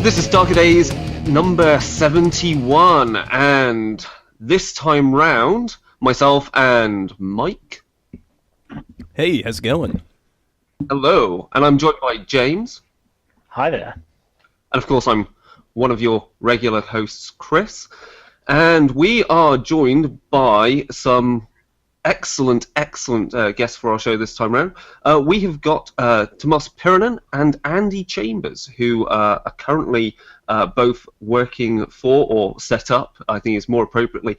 This is Darker Days number 71, and this time round, myself and Mike. Hey, how's it going? Hello, and I'm joined by James. Hi there. And of course, I'm one of your regular hosts, Chris. And we are joined by some excellent guests for our show this time round. We have got Tuomas Pirinen and Andy Chambers, who are currently both working for, or set up, I think it's more appropriately,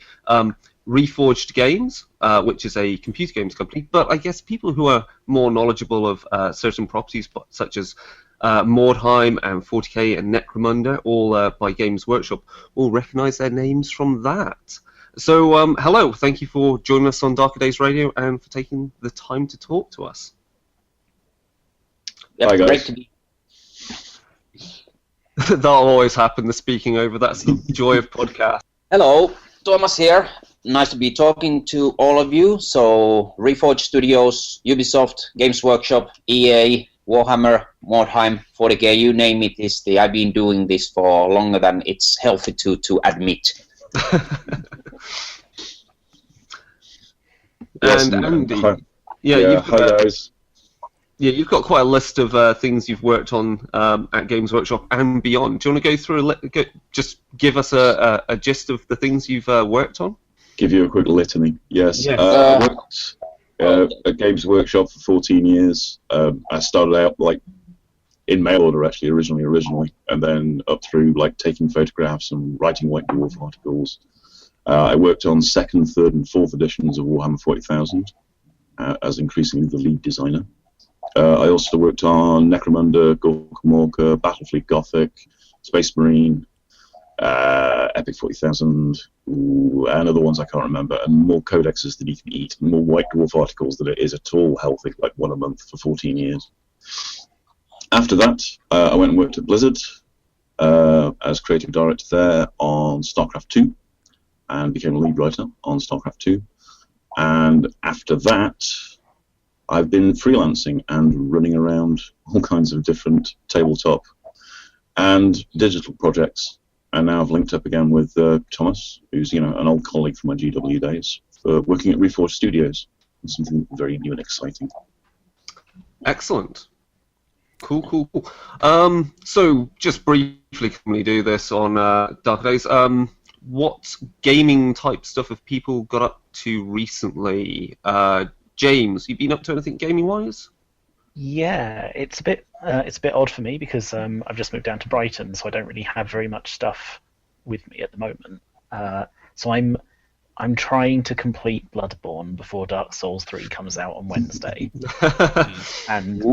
Reforged Games, which is a computer games company. But I guess people who are more knowledgeable of certain properties, such as Mordheim and 40k and Necromunda, all by Games Workshop, will recognise their names from that. So, hello, thank you for joining us on Darker Days Radio and for taking the time to talk to us. Yep, hi, guys. great to be. That'll always happen, the speaking over. That's the joy of podcast. Hello, Tuomas here. Nice to be talking to all of you. So, Reforged Studios, Ubisoft, Games Workshop, EA, Warhammer, Mordheim, 40k, you name it. I've been doing this for longer than it's healthy to admit. And Andy, you've got quite a list of things you've worked on at Games Workshop and beyond. Do you want to go through just give us a gist of the things you've worked on? Give you a quick litany. Yes. Yes. I worked at Games Workshop for 14 years. I started out in mail order actually originally, and then up through taking photographs and writing White Dwarf articles. I worked on 2nd, 3rd, and 4th editions of Warhammer 40,000 as increasingly the lead designer. I also worked on Necromunda, Gorkamorka, Battlefleet Gothic, Space Marine, Epic 40,000, and other ones I can't remember, and more codexes than you can eat, and more White Dwarf articles than it is at all healthy, one a month for 14 years. After that, I went and worked at Blizzard as creative director there on StarCraft 2, and became a lead writer on StarCraft 2. And after that, I've been freelancing and running around all kinds of different tabletop and digital projects. And now I've linked up again with Tuomas, who's an old colleague from my GW days, for working at Reforged Studios. It's something very new and exciting. Excellent. Cool. So, just briefly, can we do this on Darker Days? What gaming type stuff have people got up to recently? James, you been up to anything gaming-wise? Yeah, it's a bit odd for me because I've just moved down to Brighton, so I don't really have very much stuff with me at the moment. So I'm trying to complete Bloodborne before Dark Souls 3 comes out on Wednesday, and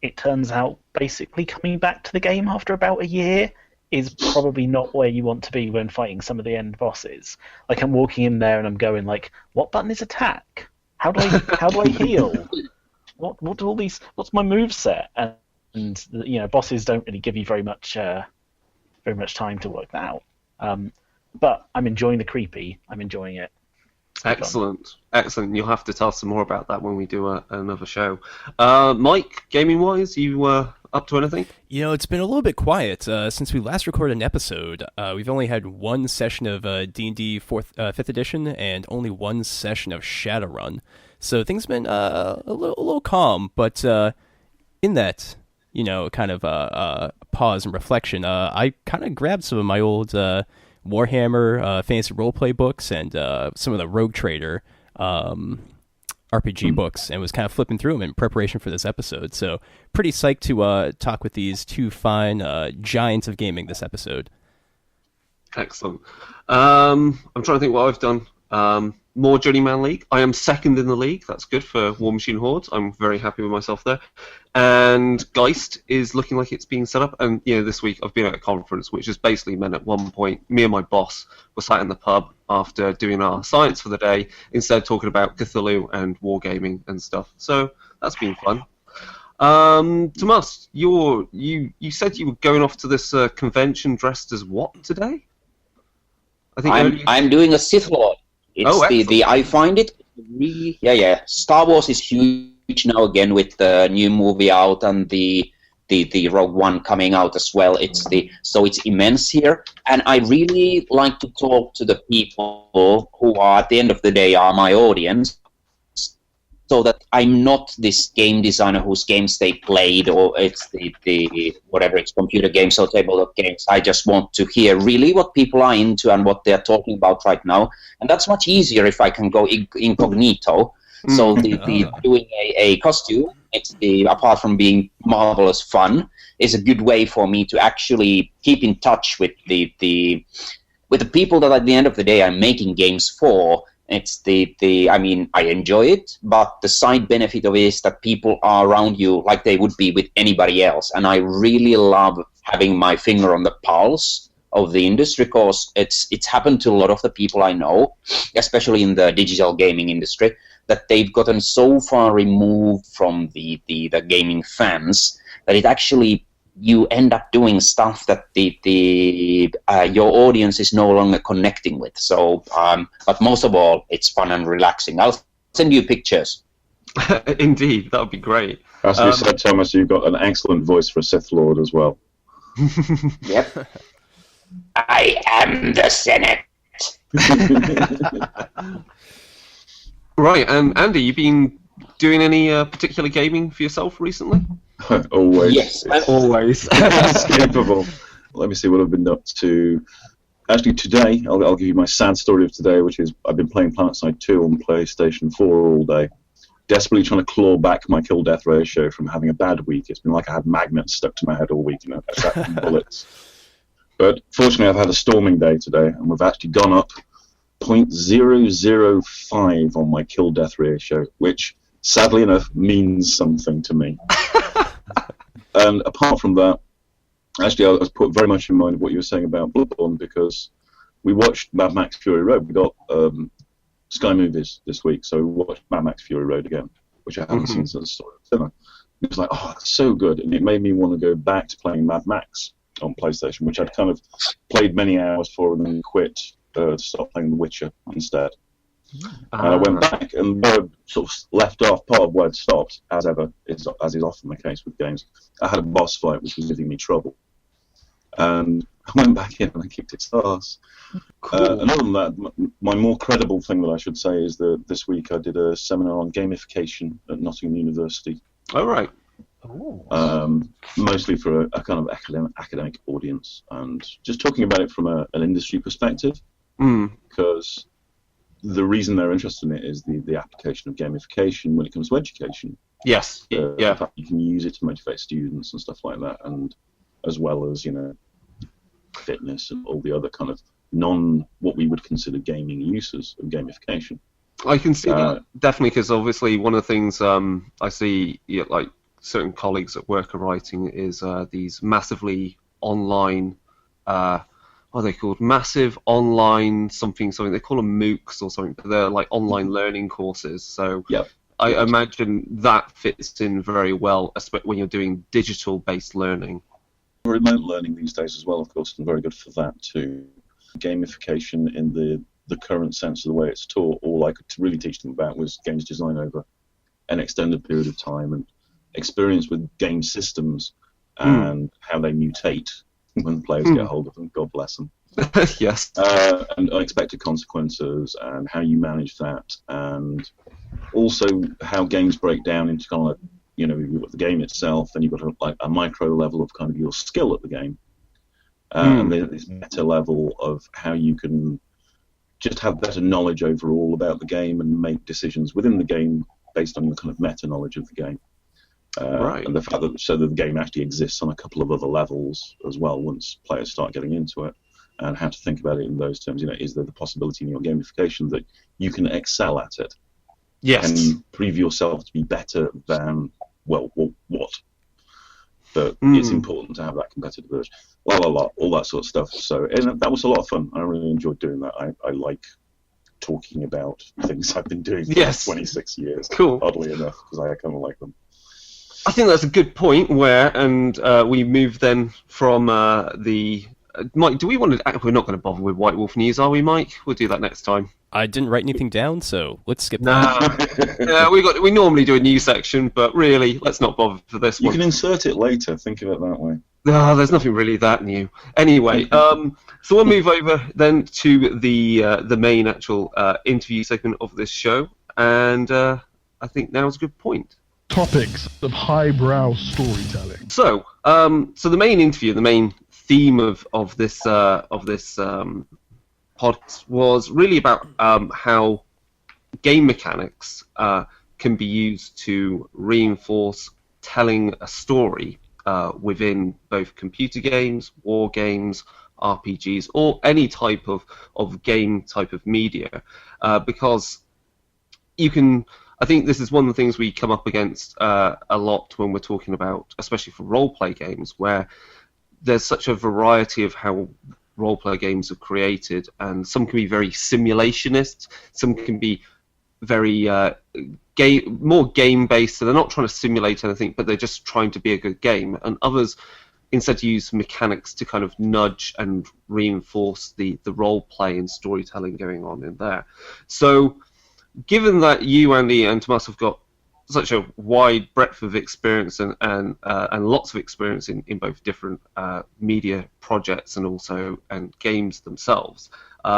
it turns out basically coming back to the game after about a year is probably not where you want to be when fighting some of the end bosses. I'm walking in there and I'm going what button is attack? How do I heal? What do all these? What's my moveset? And bosses don't really give you very much time to work that out. But I'm enjoying the creepy. I'm enjoying it. Excellent. You'll have to tell us some more about that when we do another show. Mike, gaming-wise, you up to anything? It's been a little bit quiet since we last recorded an episode. We've only had one session of D&D 5th edition and only one session of Shadowrun. So things have been a little calm, but in that, kind of pause and reflection, I kind of grabbed some of my old Warhammer fantasy roleplay books and some of the Rogue Trader RPG books, and was kind of flipping through them in preparation for this episode. So pretty psyched to talk with these two fine giants of gaming this episode. Excellent. I'm trying to think what I've done. more Journeyman League. I am second in the league. That's good for War Machine Hordes. I'm very happy with myself there. And Geist is looking like it's being set up. And this week I've been at a conference, which has basically meant at one point me and my boss were sat in the pub after doing our science for the day, instead talking about Cthulhu and wargaming and stuff. So that's been fun. Tuomas, you said you were going off to this convention dressed as what today? I think I'm doing a Sith Lord. It's I find it really Star Wars is huge now again with the new movie out and the Rogue One coming out as well. So it's immense here, and I really like to talk to the people who are at the end of the day are my audience, so that I'm not this game designer whose games they played, or it's the whatever, it's computer games or tabletop games. I just want to hear really what people are into and what they're talking about right now. And that's much easier if I can go incognito. So doing a costume, apart from being marvelous fun, is a good way for me to actually keep in touch with the people that at the end of the day I'm making games for. It's I mean, I enjoy it, but the side benefit of it is that people are around you like they would be with anybody else. And I really love having my finger on the pulse of the industry, because it's happened to a lot of the people I know, especially in the digital gaming industry, that they've gotten so far removed from the gaming fans that it actually, you end up doing stuff that your audience is no longer connecting with. So, but most of all, it's fun and relaxing. I'll send you pictures. Indeed, that would be great. As you said, Tuomas, you've got an excellent voice for a Sith Lord as well. Yep. I am the Senate. Right, and Andy, you been doing any particular gaming for yourself recently? Always. Yes, always. Inescapable. Let me see what I've been up to. Actually, today, I'll give you my sad story of today, which is I've been playing PlanetSide 2 on PlayStation 4 all day, desperately trying to claw back my kill-death ratio from having a bad week. It's been like I had magnets stuck to my head all week, attracting bullets. But fortunately, I've had a storming day today, and we've actually gone up 0.005 on my kill-death ratio, which, sadly enough, means something to me. And apart from that, actually, I was put very much in mind of what you were saying about Bloodborne, because we watched Mad Max Fury Road. We got Sky Movies this week, so we watched Mad Max Fury Road again, which I haven't seen since Story of Sinner. It was like, oh, that's so good, and it made me want to go back to playing Mad Max on PlayStation, which I'd kind of played many hours for and then quit to start playing The Witcher instead. And I went back, and where I sort of left off, part of where I'd stopped, as ever, as is often the case with games, I had a boss fight which was giving me trouble. And I went back in and I kicked its ass. Cool. And other than that, my more credible thing that I should say is that this week I did a seminar on gamification at Nottingham University. Oh, right. Mostly for a kind of academic audience, and just talking about it from an industry perspective, because the reason they're interested in it is the application of gamification when it comes to education. Yes. In fact, you can use it to motivate students and stuff like that, and as well as fitness and all the other kind of what we would consider gaming uses of gamification. I can see that definitely, because obviously one of the things I see, like certain colleagues at work are writing, is these massively online, what are they called? Massive online something. They call them MOOCs or something, but they're like online learning courses. So I imagine that fits in very well, especially when you're doing digital-based learning. Remote learning these days as well, of course, is very good for that too. Gamification in the current sense of the way it's taught, all I could really teach them about was games design over an extended period of time and experience with game systems and how they mutate when players get hold of them. God bless them. Yes. And unexpected consequences and how you manage that, and also how games break down into kind of like, you've got the game itself, and you've got a micro level of kind of your skill at the game, and then this meta level of how you can just have better knowledge overall about the game and make decisions within the game based on your kind of meta knowledge of the game. Right. And the fact that the game actually exists on a couple of other levels as well once players start getting into it. and how to think about it in those terms. Is there the possibility in your gamification that you can excel at it? Yes. Can you prove yourself to be better than, well, what? But it's important to have that competitive urge. All that sort of stuff. So and that was a lot of fun. I really enjoyed doing that. I like talking about things I've been doing for 26 years. Cool. Oddly enough, because I kind of like them. I think that's a good point. We move then from the. Mike, do we want to? We're not going to bother with White Wolf news, are we, Mike? We'll do that next time. I didn't write anything down, so let's skip that. Yeah, we normally do a news section, but really, let's not bother for this one. You can insert it later. Think of it that way. No, there's nothing really that new. Anyway, so we'll move over then to the main actual interview segment of this show, and I think now's a good point. Topics of highbrow storytelling. So the main interview, the main theme of this pod was really about how game mechanics can be used to reinforce telling a story within both computer games, war games, RPGs, or any type of game type of media, because you can. I think this is one of the things we come up against a lot when we're talking about, especially for role-play games, where there's such a variety of how role-play games are created, and some can be very simulationist, some can be very more game-based, so they're not trying to simulate anything, but they're just trying to be a good game, and others instead use mechanics to kind of nudge and reinforce the role-play and storytelling going on in there. So given that you, Andy, and Tuomas have got such a wide breadth of experience and lots of experience in both different media projects and games themselves,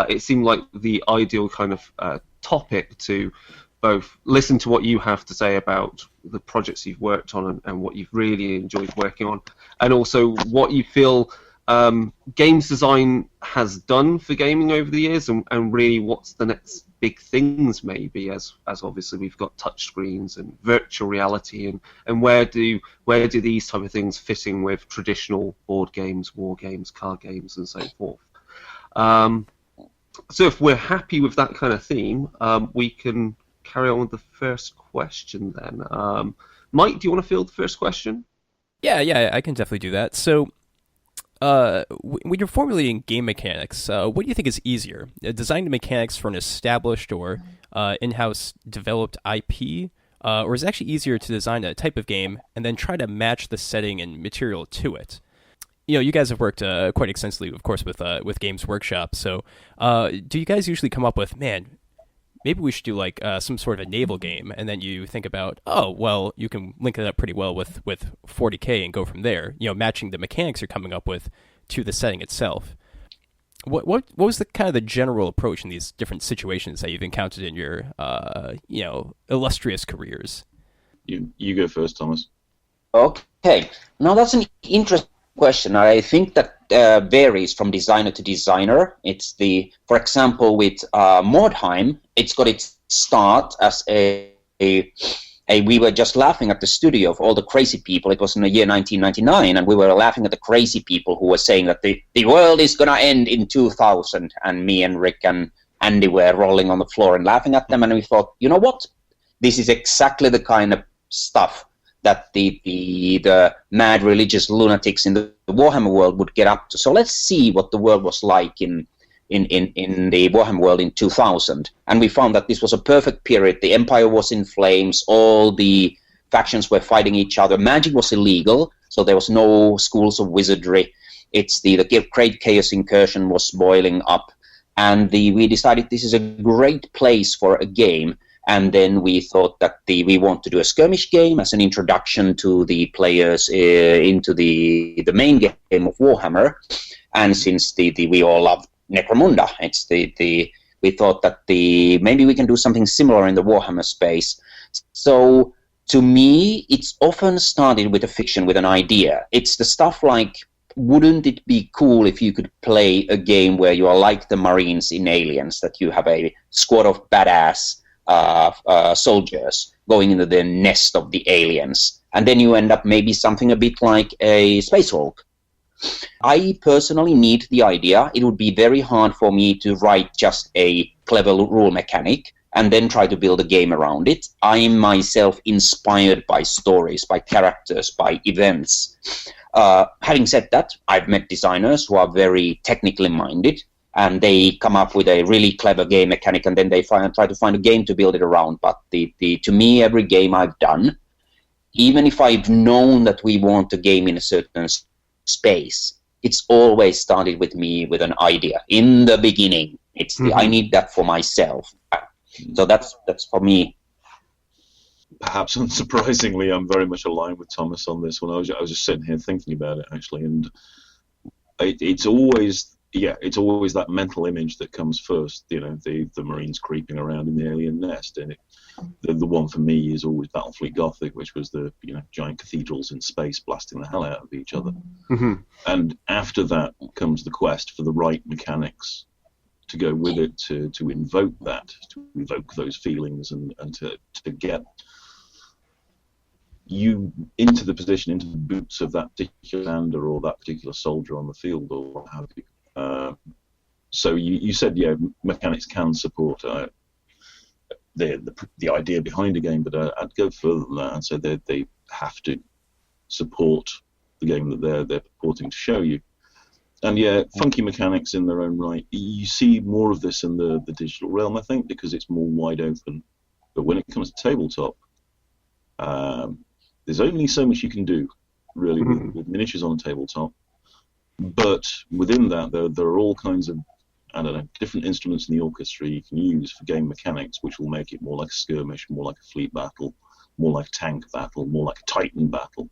it seemed like the ideal kind of topic to both listen to what you have to say about the projects you've worked on and what you've really enjoyed working on, and also what you feel games design has done for gaming over the years, and really what's the next big things maybe, as obviously we've got touchscreens and virtual reality, and where do these type of things fit in with traditional board games, war games, card games, and so forth. So if we're happy with that kind of theme, we can carry on with the first question then. Mike, do you want to field the first question? Yeah, I can definitely do that. So when you're formulating game mechanics, what do you think is easier? Designing the mechanics for an established or in-house developed IP, or is it actually easier to design a type of game and then try to match the setting and material to it? You guys have worked quite extensively, of course, with Games Workshop. So do you guys usually come up with, man, maybe we should do like some sort of a naval game, and then you think about, oh, well, you can link it up pretty well with 40K and go from there, matching the mechanics you're coming up with to the setting itself. What was the kind of the general approach in these different situations that you've encountered in your illustrious careers? You go first, Tuomas. Okay, now that's an interesting question. I think that varies from designer to designer. It's for example, with Mordheim, it's got its start as we were just laughing at the studio of all the crazy people. It was in the year 1999, and we were laughing at the crazy people who were saying that the world is gonna end in 2000, and me and Rick and Andy were rolling on the floor and laughing at them, and we thought, you know what? This is exactly the kind of stuff that the mad religious lunatics in the Warhammer world would get up to. So let's see what the world was like in the Warhammer world in 2000. And we found that this was a perfect period. The Empire was in flames. All the factions were fighting each other. Magic was illegal, so there was no schools of wizardry. The Great Chaos Incursion was boiling up. And we decided this is a great place for a game. And then we thought that we want to do a skirmish game as an introduction to the players into the main game of Warhammer. And since we all love Necromunda, we thought that maybe we can do something similar in the Warhammer space. So to me, it's often started with a fiction, with an idea. It's the stuff like, wouldn't it be cool if you could play a game where you are like the Marines in Aliens, that you have a squad of badass soldiers going into the nest of the aliens, and then you end up maybe something a bit like a Space Hulk. I personally need the idea. It would be very hard for me to write just a clever rule mechanic and then try to build a game around it. I am myself inspired by stories, by characters, by events. Having said that, I've met designers who are very technically minded, and they come up with a really clever game mechanic, and then they try to find a game to build it around. But to me, every game I've done, even if I've known that we want a game in a certain space, it's always started with me with an idea in the beginning. I need that for myself. So that's for me. Perhaps unsurprisingly, I'm very much aligned with Tuomas on this one. I was just sitting here thinking about it actually, and it's always that mental image that comes first. You know, the Marines creeping around in the alien nest, and the one for me is always Battlefleet Gothic, which was the giant cathedrals in space blasting the hell out of each other. And after that comes the quest for the right mechanics to go with it, to invoke those feelings, and to get you into the position, into the boots of that particular commander or that particular soldier on the field, or what have you. So you said, mechanics can support the idea behind a game, but I'd go further than that and say they have to support the game that they're purporting to show you. And funky mechanics in their own right. You see more of this in the digital realm, I think, because it's more wide open. But when it comes to tabletop, there's only so much you can do, really, with miniatures on a tabletop. But within that, there are all kinds of, different instruments in the orchestra you can use for game mechanics, which will make it more like a skirmish, more like a fleet battle, more like a tank battle, more like a Titan battle.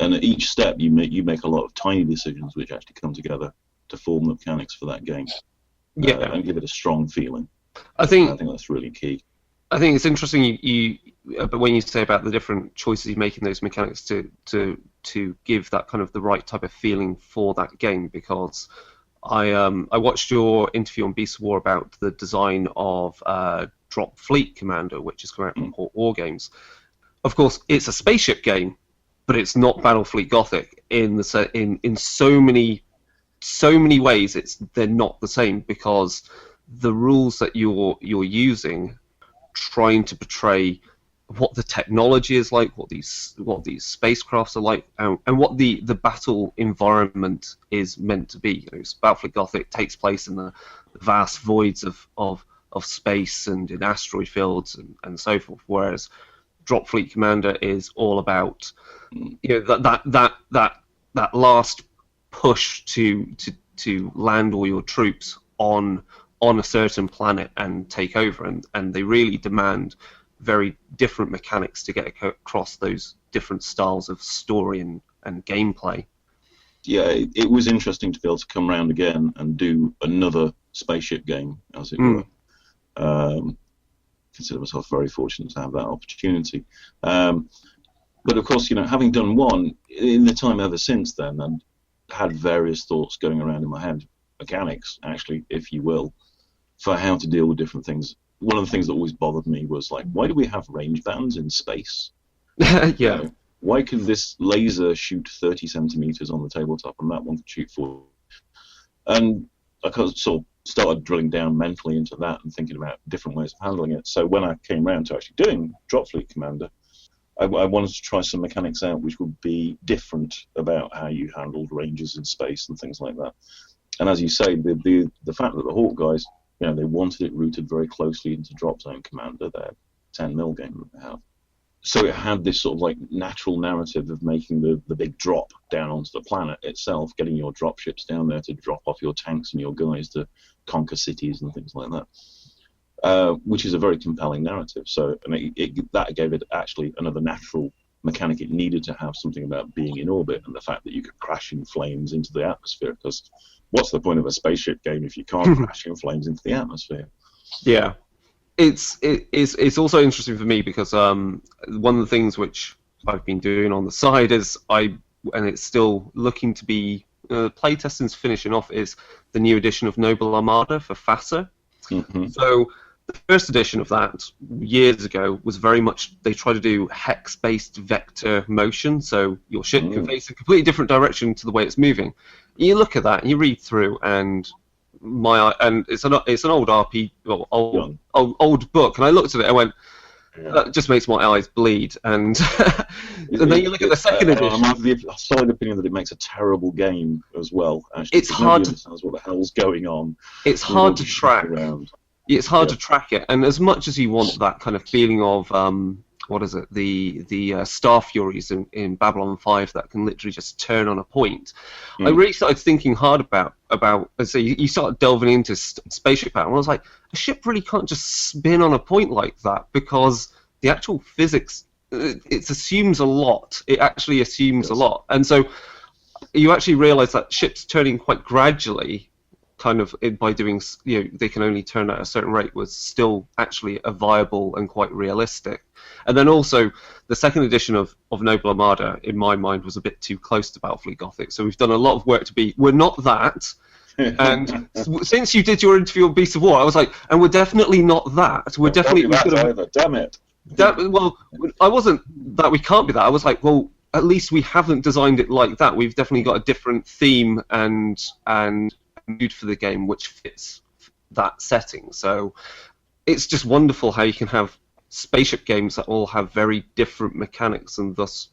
And at each step, you make a lot of tiny decisions which actually come together to form the mechanics for that game. And give it a strong feeling. I think that's really key. I think it's interesting but when you say about the different choices you make in those mechanics to give that kind of the right type of feeling for that game, because I watched your interview on Beast of War about the design of Drop Fleet Commander, which is coming out from Port War Games. Of course, it's a spaceship game, but it's not Battlefleet Gothic in so many ways. They're not the same, because the rules that you're using, trying to portray what the technology is like, what these spacecrafts are like, and what the battle environment is meant to be. Battlefleet Gothic takes place in the vast voids of space and in asteroid fields and so forth, whereas Drop Fleet Commander is all about that last push to land all your troops on a certain planet and take over, and they really demand very different mechanics to get across those different styles of story and gameplay. Yeah, it was interesting to be able to come around again and do another spaceship game, as it were. Consider myself very fortunate to have that opportunity. But of course, having done one in the time ever since then, and had various thoughts going around in my head, mechanics, actually, if you will, for how to deal with different things. One of the things that always bothered me was, like, why do we have range bands in space? Yeah. Why can this laser shoot 30 centimeters on the tabletop and that one can shoot 40? And I sort of started drilling down mentally into that and thinking about different ways of handling it. So when I came around to actually doing Drop Fleet Commander, I wanted to try some mechanics out which would be different about how you handled ranges in space and things like that. And as you say, the fact that the Hawk guys, they wanted it rooted very closely into Drop Zone Commander, their 10mm game that they have. So it had this sort of like natural narrative of making the big drop down onto the planet itself, getting your drop ships down there to drop off your tanks and your guys to conquer cities and things like that, which is a very compelling narrative. So that gave it actually another natural mechanic. It needed to have something about being in orbit and the fact that you could crash in flames into the atmosphere, because what's the point of a spaceship game if you can't crash in flames into the atmosphere? Yeah. It's also interesting for me because one of the things which I've been doing on the side is and it's still looking to be playtesting's finishing off, is the new edition of Noble Armada for FASA. So the first edition of that years ago was very much, they try to do hex-based vector motion, so your ship can face a completely different direction to the way it's moving. You look at that and you read through, and it's an old RP, well, old book, and I looked at it and went, that just makes my eyes bleed. And and then you look at the second edition. I'm of the solid opinion that it makes a terrible game as well. Actually, it's hard to understand what the hell's going on. It's hard to track. It's hard to track it, and as much as you want that kind of feeling of what is it, the Star Furies in Babylon 5 that can literally just turn on a point. I really started thinking hard about so you start delving into spaceship battle, and I was like, a ship really can't just spin on a point like that, because the actual physics, it assumes a lot. It actually assumes a lot, and so you actually realise that ships turning quite gradually, kind of by doing, they can only turn at a certain rate, was still actually a viable and quite realistic. And then also, the second edition of Noble Armada, in my mind, was a bit too close to Battlefleet Gothic. So we've done a lot of work to be, we're not that. And since you did your interview on Beasts of War, I was like, and we're definitely not that. We're definitely either. Damn it. Well, I wasn't that we can't be that. I was like, well, at least we haven't designed it like that. We've definitely got a different theme and mood for the game which fits that setting. So it's just wonderful how you can have spaceship games that all have very different mechanics and thus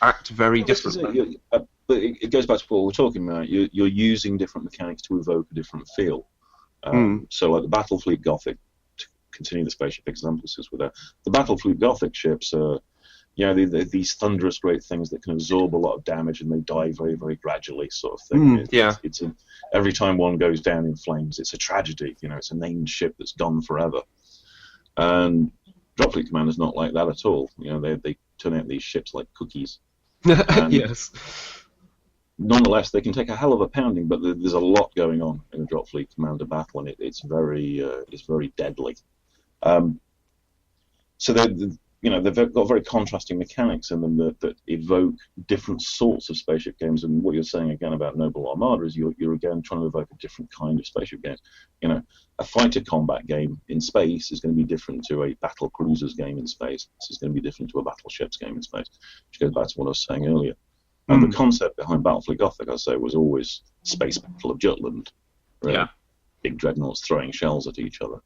act very differently. But it goes back to what we're talking about. You're using different mechanics to evoke a different feel. So like the Battlefleet Gothic, to continue the spaceship examples with that, the Battlefleet Gothic ships are, they're these thunderous great things that can absorb a lot of damage, and they die very, very gradually, sort of thing. It's every time one goes down in flames, it's a tragedy. It's a named ship that's gone forever. And Dropfleet Commander's not like that at all. They turn out these ships like cookies. Yes. Nonetheless, they can take a hell of a pounding, but there's a lot going on in a Dropfleet Commander battle, and it's very deadly. So they've got very contrasting mechanics in them that evoke different sorts of spaceship games. And what you're saying again about Noble Armada is you're again trying to evoke a different kind of spaceship game. A fighter combat game in space is going to be different to a battle cruisers game in space. It's going to be different to a battleships game in space, which goes back to what I was saying earlier. And the concept behind Battlefleet Gothic, I say, was always Space Battle of Jutland. Really. Yeah. Big dreadnoughts throwing shells at each other.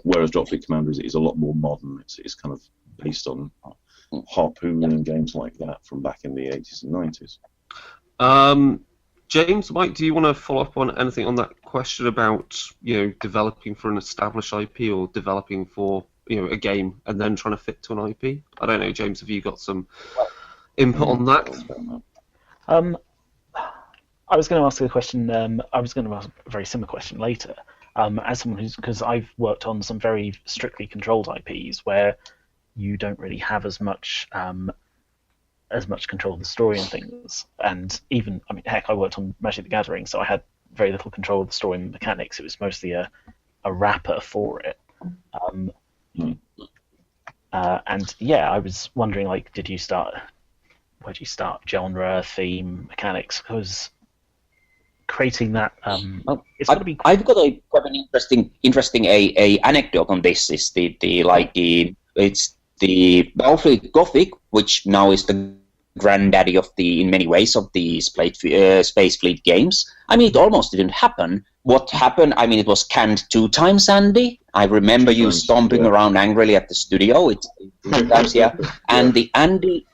Whereas Dropfleet Commander is a lot more modern. It's kind of based on Harpoon and games like that from back in the 80s and 90s. James, Mike, do you want to follow up on anything on that question about developing for an established IP or developing for a game and then trying to fit to an IP? I don't know, James, have you got some input on that? I was going to ask a question. I was going to ask a very similar question later. As someone because I've worked on some very strictly controlled IPs where you don't really have as much control of the story and things. And even, heck, I worked on Magic the Gathering, so I had very little control of the story and mechanics. It was mostly a wrapper for it. And yeah, I was wondering, where do you start genre, theme, mechanics? Because creating that, it's got to be. I've got quite an interesting anecdote on this. It's it's the Battlefleet Gothic, which now is the granddaddy in many ways of the Space Fleet games. It almost didn't happen. What happened? It was canned 2 times, Andy. I remember you stomping around angrily at the studio. It's 2 times, yeah. And the Andy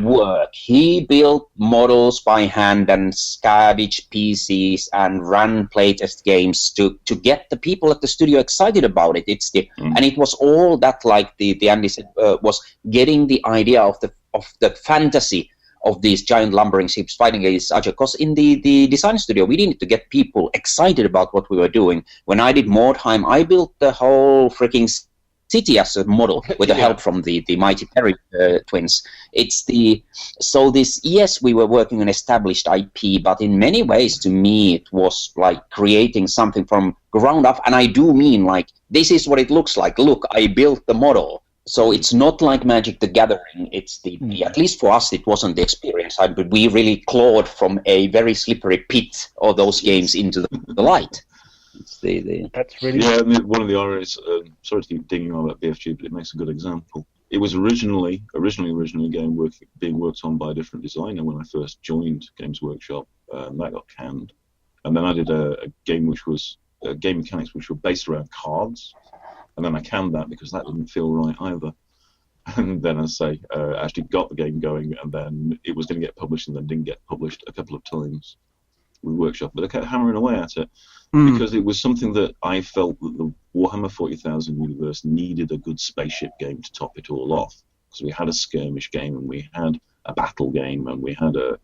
work. He built models by hand and scavenged PCs and ran playtest games to get the people at the studio excited about it. And it was all that, like the Andy said, was getting the idea of the fantasy of these giant lumbering ships fighting against each other. Because in the design studio, we needed to get people excited about what we were doing. When I did Mordheim, I built the whole freaking city as a model with the help from the mighty Perry twins. Yes, we were working on established IP, but in many ways, to me, it was like creating something from ground up. And I do mean, this is what it looks like. Look, I built the model. So it's not like Magic the Gathering. It's at least for us, it wasn't the experience. But we really clawed from a very slippery pit of those games into the light. It's the That's really Yeah, and one of the ironies, sorry to keep dinging on about BFG, but it makes a good example. It was originally a game being worked on by a different designer when I first joined Games Workshop, and that got canned. And then I did a game which was game mechanics which were based around cards, and then I canned that because that didn't feel right either. And then, as I say, actually got the game going, and then it was going to get published, and then didn't get published a couple of times with Workshop. But I kept hammering away at it because it was something that I felt that the Warhammer 40,000 universe needed a good spaceship game to top it all off. Because we had a skirmish game, and we had a battle game, and we had a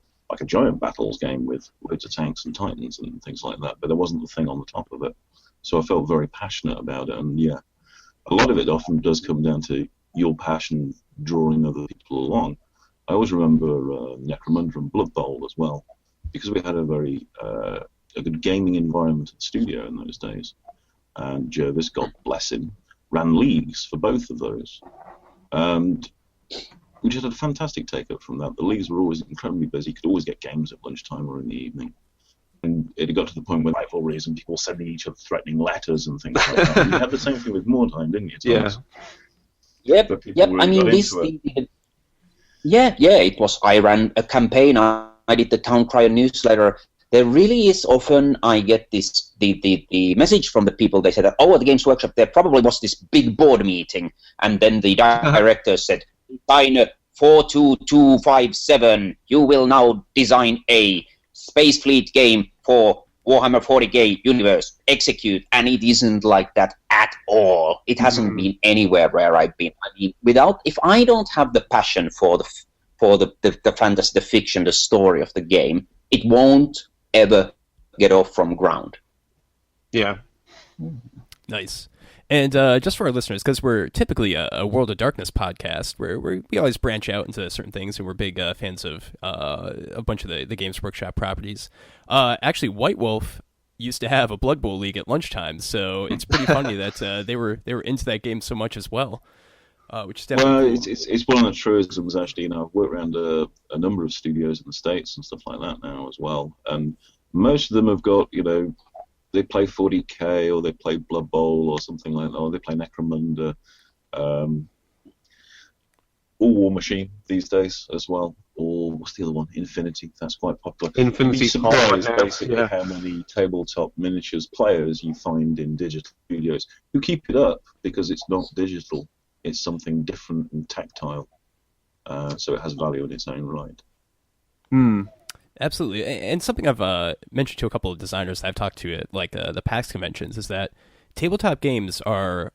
giant battles game with loads of tanks and titans and things like that. But there wasn't the thing on the top of it. So I felt very passionate about it, and yeah, a lot of it often does come down to your passion drawing other people along. I always remember Necromunda and Blood Bowl as well, because we had a very a good gaming environment at the studio in those days. And Jervis, God bless him, ran leagues for both of those. And we just had a fantastic take-up from that. The leagues were always incredibly busy. You could always get games at lunchtime or in the evening. And it had got to the point where rivalries and people sending each other threatening letters and things like that. You had the same thing with Mordheim, didn't you, Tuomas? Yep. Really I mean, it was. I ran a campaign. I did the Town Crier newsletter. There really is often I get this the message from the people. They said, "Oh, at the Games Workshop, there probably was this big board meeting," and then the director said, "Designer 42257, you will now design a Space Fleet game for Warhammer 40K universe. Execute." And it isn't like that at all. It hasn't been anywhere where I've been. I mean, if I don't have the passion for the fantasy, the fiction, the story of the game, it won't ever get off from ground. Yeah. Nice. And just for our listeners, because we're typically a World of Darkness podcast, where we always branch out into certain things, and we're big fans of a bunch of the Games Workshop properties. Actually, White Wolf used to have a Blood Bowl league at lunchtime, so it's pretty funny that they were into that game so much as well. Which is definitely cool. It's one of the truisms, actually. I've worked around a number of studios in the States and stuff like that now as well, and most of them have got, they play 40K or they play Blood Bowl or something like that, or they play Necromunda, or War Machine these days as well, or what's the other one? Infinity. That's quite popular. Infinity. Surprised basically how many tabletop miniatures players you find in digital studios who keep it up because it's not digital. It's something different and tactile, so it has value in its own right. Absolutely. And something I've mentioned to a couple of designers I've talked to at the PAX conventions is that tabletop games are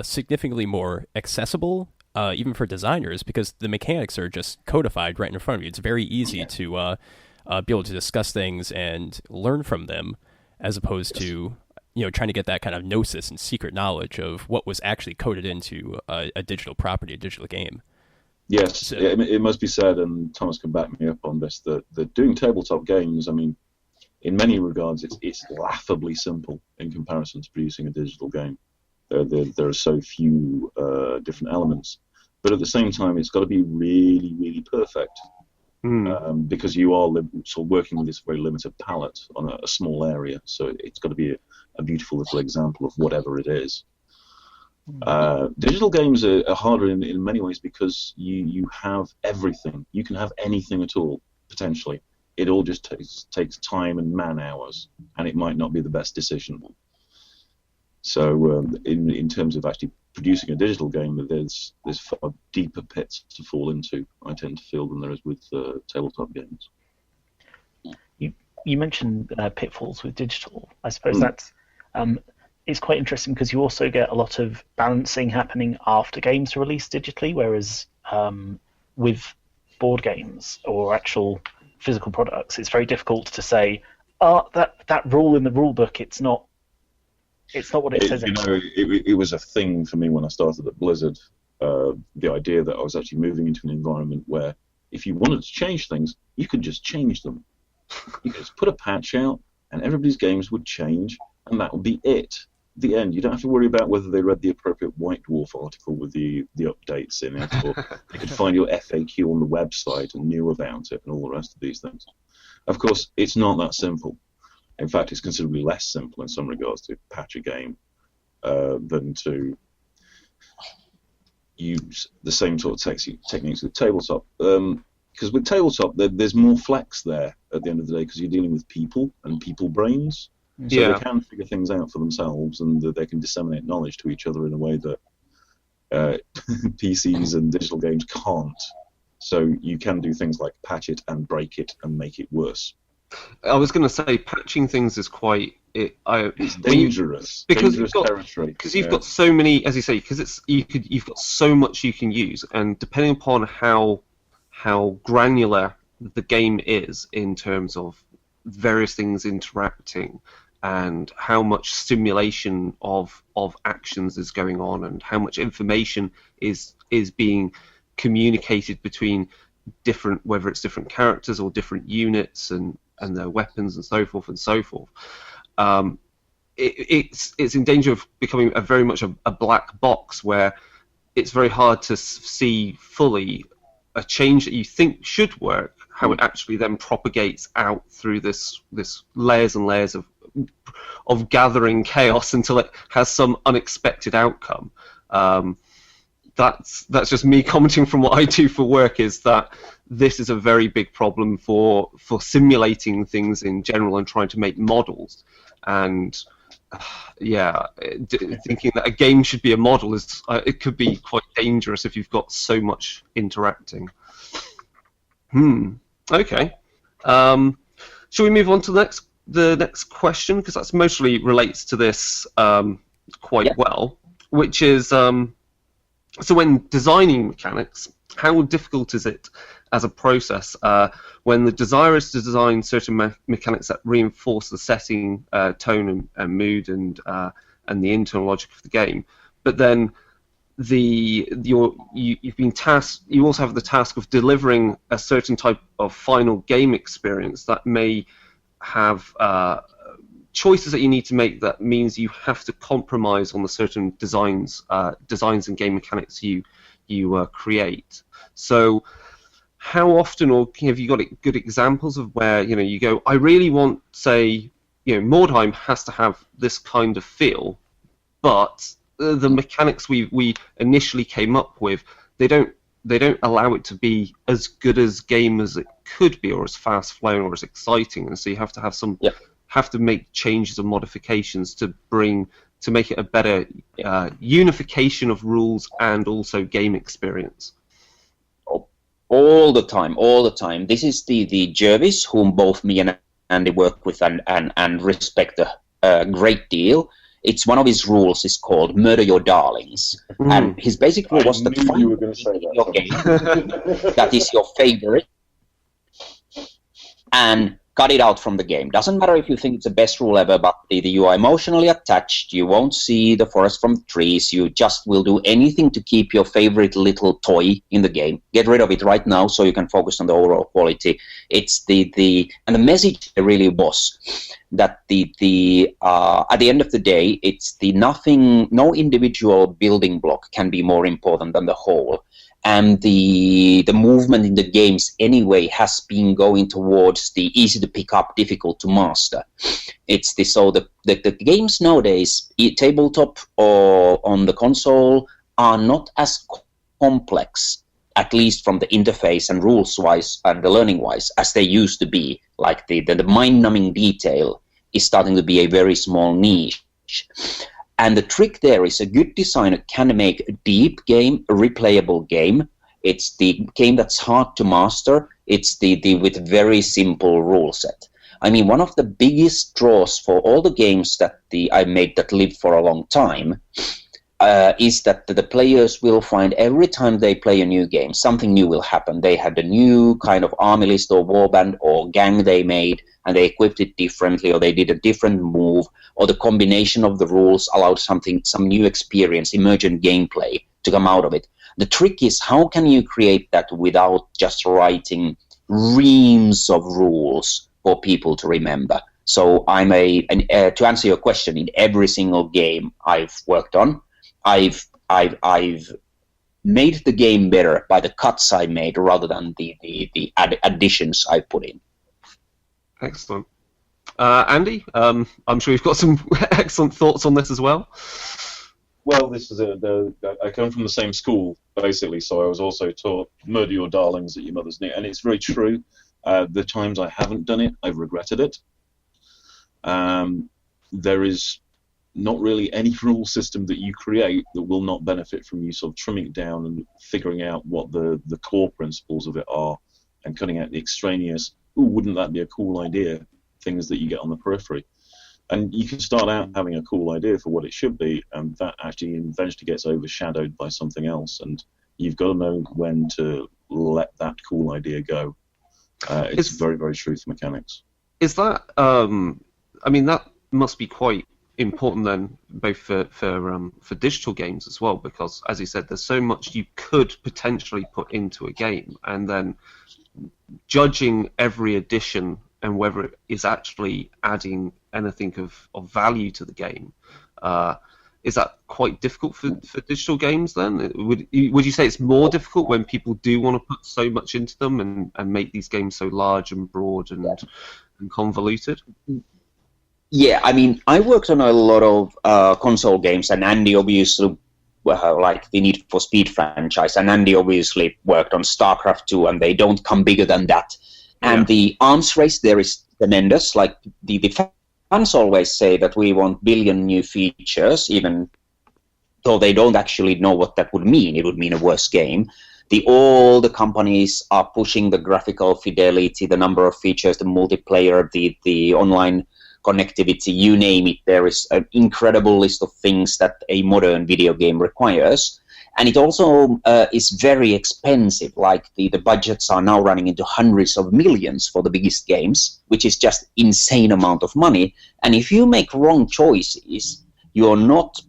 significantly more accessible, even for designers, because the mechanics are just codified right in front of you. It's very easy to be able to discuss things and learn from them, as opposed to trying to get that kind of gnosis and secret knowledge of what was actually coded into a digital property, a digital game. Yes, So, it must be said, and Thomas can back me up on this, that doing tabletop games, I mean, in many regards, it's laughably simple in comparison to producing a digital game. There are so few different elements, but at the same time, it's got to be really, really perfect, because you are sort of working with this very limited palette on a small area, so it's got to be a beautiful little example of whatever it is. Digital games are harder in many ways because you have everything. You can have anything at all, potentially. It all just takes time and man hours, and it might not be the best decision. So in terms of actually producing a digital game, there's far deeper pits to fall into, I tend to feel, than there is with tabletop games. You mentioned pitfalls with digital. I suppose that's it's quite interesting because you also get a lot of balancing happening after games are released digitally, whereas with board games or actual physical products, it's very difficult to say, that rule in the rule book, it's not what it says. It was a thing for me when I started at Blizzard. The idea that I was actually moving into an environment where if you wanted to change things, you could just change them. You could just put a patch out, and everybody's games would change, and that would be it. The end. You don't have to worry about whether they read the appropriate White Dwarf article with the updates in it, or they could find your FAQ on the website and knew about it, and all the rest of these things. Of course, it's not that simple. In fact, it's considerably less simple in some regards to patch a game than to use the same sort of techniques with tabletop. Because with tabletop, there's more flex there at the end of the day, because you're dealing with people and people brains. So they can figure things out for themselves, and they can disseminate knowledge to each other in a way that PCs and digital games can't. So you can do things like patch it and break it and make it worse. I was going to say, patching things is quite... It's dangerous. Dangerous territory. Because you've got so many, as you say, because you've got so much you can use, and depending upon how granular the game is in terms of various things interacting, and how much stimulation of actions is going on, and how much information is being communicated between different, whether it's different characters or different units and their weapons and so forth and so forth. It's in danger of becoming very much a black box, where it's very hard to see fully a change that you think should work, how it actually then propagates out through this layers and layers of gathering chaos until it has some unexpected outcome. That's just me commenting from what I do for work, is that this is a very big problem for simulating things in general and trying to make models. And thinking that a game should be a model is it could be quite dangerous if you've got so much interacting. Okay. Shall we move on to the next question, because that's mostly relates to this quite well, which is so when designing mechanics, how difficult is it as a process when the desire is to design certain mechanics that reinforce the setting, tone, and mood, and the internal logic of the game, but then you've been tasked. You also have the task of delivering a certain type of final game experience that may have choices that you need to make. That means you have to compromise on the certain designs and game mechanics you create. So, how often, or have you got good examples of where you go, I really want, say, Mordheim has to have this kind of feel, but the mechanics we initially came up with, they don't allow it to be as good as game as it could be, or as fast flowing, or as exciting, and so you have to have have to make changes and modifications to make it a better unification of rules and also game experience. All the time. This is the Jervis, whom both me and Andy work with and respect a great deal. It's one of his rules is called "Murder Your Darlings," and his basic rule was that you were going to say that. Your game that is your favorite, and cut it out from the game. Doesn't matter if you think it's the best rule ever, but you are emotionally attached. You won't see the forest from the trees. You just will do anything to keep your favorite little toy in the game. Get rid of it right now so you can focus on the overall quality. It's and the message really was that at the end of the day, it's no individual building block can be more important than the whole. And the movement in the games anyway has been going towards the easy to pick up, difficult to master. It's the games nowadays, tabletop or on the console, are not as complex, at least from the interface and rules wise and the learning wise, as they used to be. Like the mind-numbing detail is starting to be a very small niche. And the trick there is a good designer can make a deep game, a replayable game. It's the game that's hard to master. It's the with very simple rule set. I mean, one of the biggest draws for all the games that I made that lived for a long time is that the players will find every time they play a new game, something new will happen. They had a new kind of army list or warband or gang they made, and they equipped it differently, or they did a different move, or the combination of the rules allowed some new experience, emergent gameplay to come out of it. The trick is, how can you create that without just writing reams of rules for people to remember? So to answer your question, in every single game I've worked on, I've made the game better by the cuts I made rather than the additions I put in. Excellent. Andy, I'm sure you've got some excellent thoughts on this as well. Well, this is I come from the same school, basically, so I was also taught murder your darlings at your mother's knee, and it's very true. The times I haven't done it, I've regretted it. There is not really any rule system that you create that will not benefit from you sort of trimming it down and figuring out what the core principles of it are and cutting out the extraneous, ooh, wouldn't that be a cool idea, things that you get on the periphery. And you can start out having a cool idea for what it should be, and that actually eventually gets overshadowed by something else, and you've got to know when to let that cool idea go. It's very, very true for mechanics. Is that, I mean, that must be quite important then, both for digital games as well, because, as you said, there's so much you could potentially put into a game, and then judging every addition and whether it is actually adding anything of value to the game. Is that quite difficult for digital games then? Would you say it's more difficult when people do want to put so much into them and make these games so large and broad and convoluted? Yeah, I mean, I worked on a lot of console games, and Andy obviously, like the Need for Speed franchise, and Andy obviously worked on StarCraft 2, and they don't come bigger than that. And the arms race there is tremendous. Like the fans always say that we want billion new features, even though they don't actually know what that would mean. It would mean a worse game. All the companies are pushing the graphical fidelity, the number of features, the multiplayer, the online connectivity, you name it. There is an incredible list of things that a modern video game requires. And it also is very expensive. Like the budgets are now running into hundreds of millions for the biggest games, which is just insane amount of money. And if you make wrong choices, you're not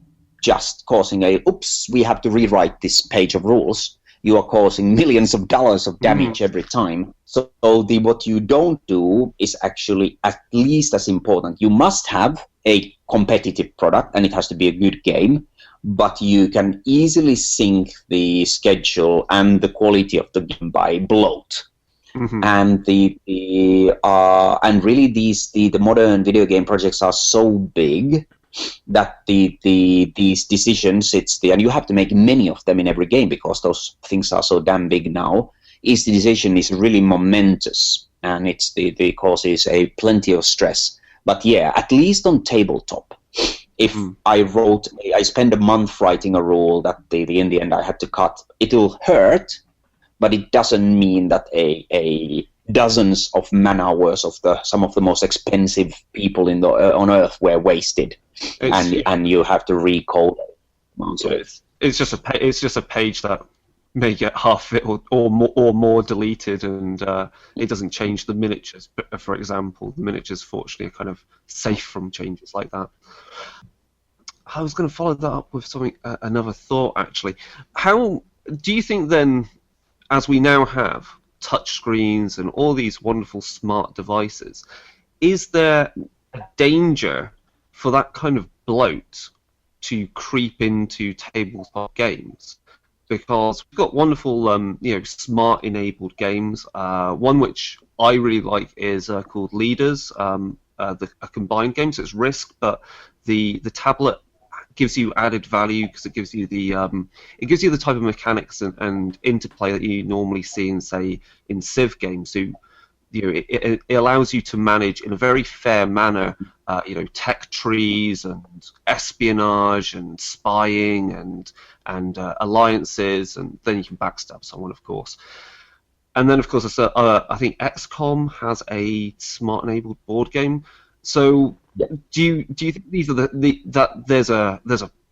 just causing oops, we have to rewrite this page of rules. You are causing millions of dollars of damage every time. So what you don't do is actually at least as important. You must have a competitive product, and it has to be a good game. But you can easily sync the schedule and the quality of the game by bloat. Mm-hmm. And and really the modern video game projects are so big that these decisions, and you have to make many of them in every game because those things are so damn big now. Each decision is really momentous, and it causes plenty of stress. But yeah, at least on tabletop. If I spend a month writing a rule that in the end I had to cut, it'll hurt, but it doesn't mean that a dozens of man hours of some of the most expensive people on Earth were wasted, and you have to recode. So it's just a page that may get half it or more deleted, and it doesn't change the miniatures. But for example, the miniatures fortunately are kind of safe from changes like that. I was going to follow that up with something, another thought actually. How do you think then, as we now have touchscreens and all these wonderful smart devices, is there a danger for that kind of bloat to creep into tabletop games? Because we've got wonderful, smart-enabled games. One which I really like is called Leaders, a combined game, so it's Risk, but the tablet gives you added value because it gives you the type of mechanics and interplay that you normally see in, say, in Civ games. So, it allows you to manage in a very fair manner, tech trees and espionage and spying and alliances, and then you can backstab someone, of course. And then, of course, I think XCOM has a smart-enabled board game. So, do you think these are that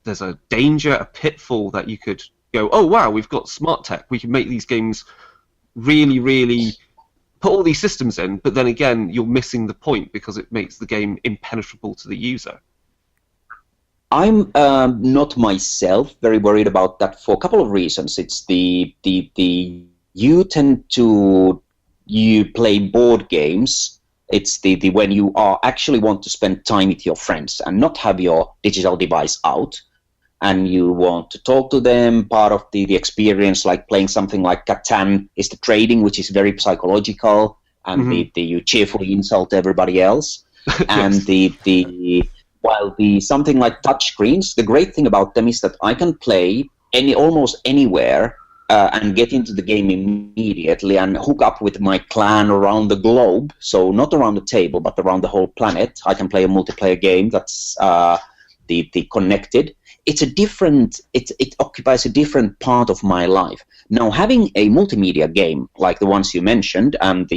there's a danger, a pitfall that you could go, oh wow, we've got smart tech, we can make these games really, really put all these systems in, but then again, you're missing the point because it makes the game impenetrable to the user. I'm not myself very worried about that for a couple of reasons. It's you tend to play board games. It's when you actually want to spend time with your friends and not have your digital device out, and you want to talk to them. Part of the experience, like playing something like Catan, is the trading, which is very psychological, and you cheerfully insult everybody else. And while something like touchscreens, the great thing about them is that I can play almost anywhere and get into the game immediately and hook up with my clan around the globe. So not around the table, but around the whole planet. I can play a multiplayer game that's the connected. It occupies a different part of my life. Now, having a multimedia game like the ones you mentioned, and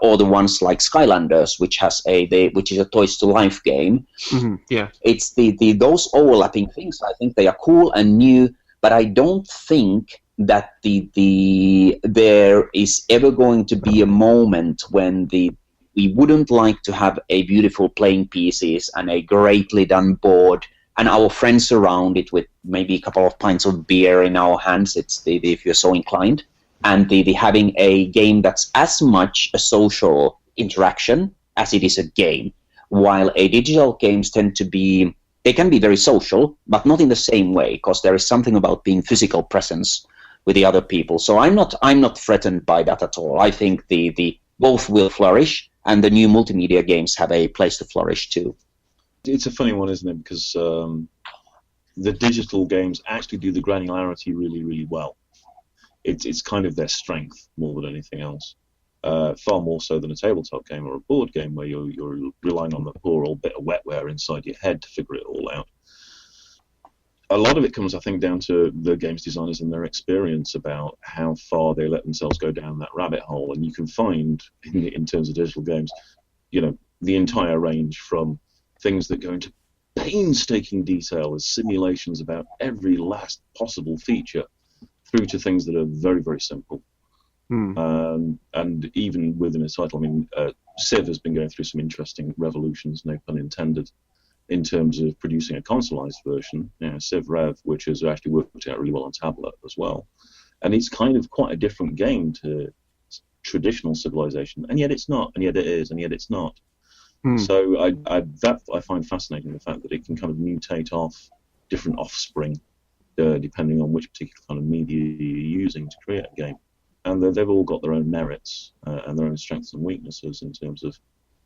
or the ones like Skylanders, which is a Toys to Life game. Mm-hmm. Yeah, it's those overlapping things. I think they are cool and new, but I don't think that there is ever going to be a moment when we wouldn't like to have a beautiful playing pieces and a greatly done board and our friends around it with maybe a couple of pints of beer in our hands. It's if you're so inclined. And having a game that's as much a social interaction as it is a game, while digital games tend to be, they can be very social, but not in the same way, because there is something about being physical presence with the other people. So I'm not threatened by that at all. I think the both will flourish, and the new multimedia games have a place to flourish too. It's a funny one, isn't it? Because the digital games actually do the granularity really, really well. It's kind of their strength more than anything else, far more so than a tabletop game or a board game where you're relying on the poor old bit of wetware inside your head to figure it all out. A lot of it comes, I think, down to the games designers and their experience about how far they let themselves go down that rabbit hole. And you can find, in terms of digital games, the entire range from things that go into painstaking detail as simulations about every last possible feature, through to things that are very, very simple. And even within a title, Civ has been going through some interesting revolutions, no pun intended, in terms of producing a consoleized version. Civ Rev, which has actually worked out really well on tablet as well. And it's kind of quite a different game to traditional Civilization, and yet it's not, and yet it is, and yet it's not. So I find fascinating, the fact that it can kind of mutate off different offspring depending on which particular kind of media you're using to create a game. And they've all got their own merits and their own strengths and weaknesses in terms of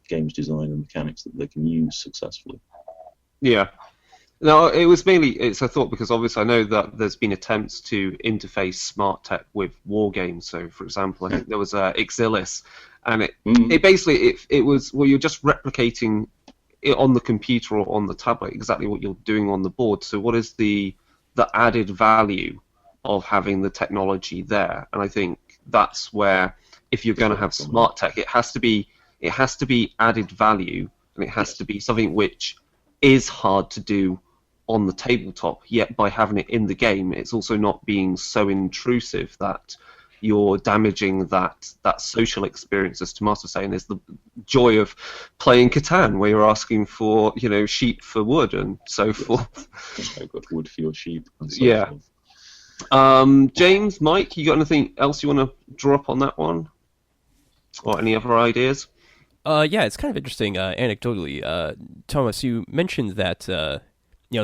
games design and mechanics that they can use successfully. Yeah. No, it was mainly, it's a thought, because obviously I know that there's been attempts to interface smart tech with war games. So, for example, I think there was Exilis, and it basically, it was, well, you're just replicating it on the computer or on the tablet, exactly what you're doing on the board. So what is the added value of having the technology there? And I think that's where, if you're going to have smart tech, it has to be added value, and it has to be something which is hard to do on the tabletop, yet by having it in the game, it's also not being so intrusive that you're damaging that social experience, as Tuomas was saying. There's the joy of playing Catan, where you're asking for, sheep for wood and so forth. I've got wood for your sheep and so forth. James, Mike, you got anything else you want to draw up on that one? Or any other ideas? Yeah, it's kind of interesting, anecdotally. Tuomas, you mentioned that,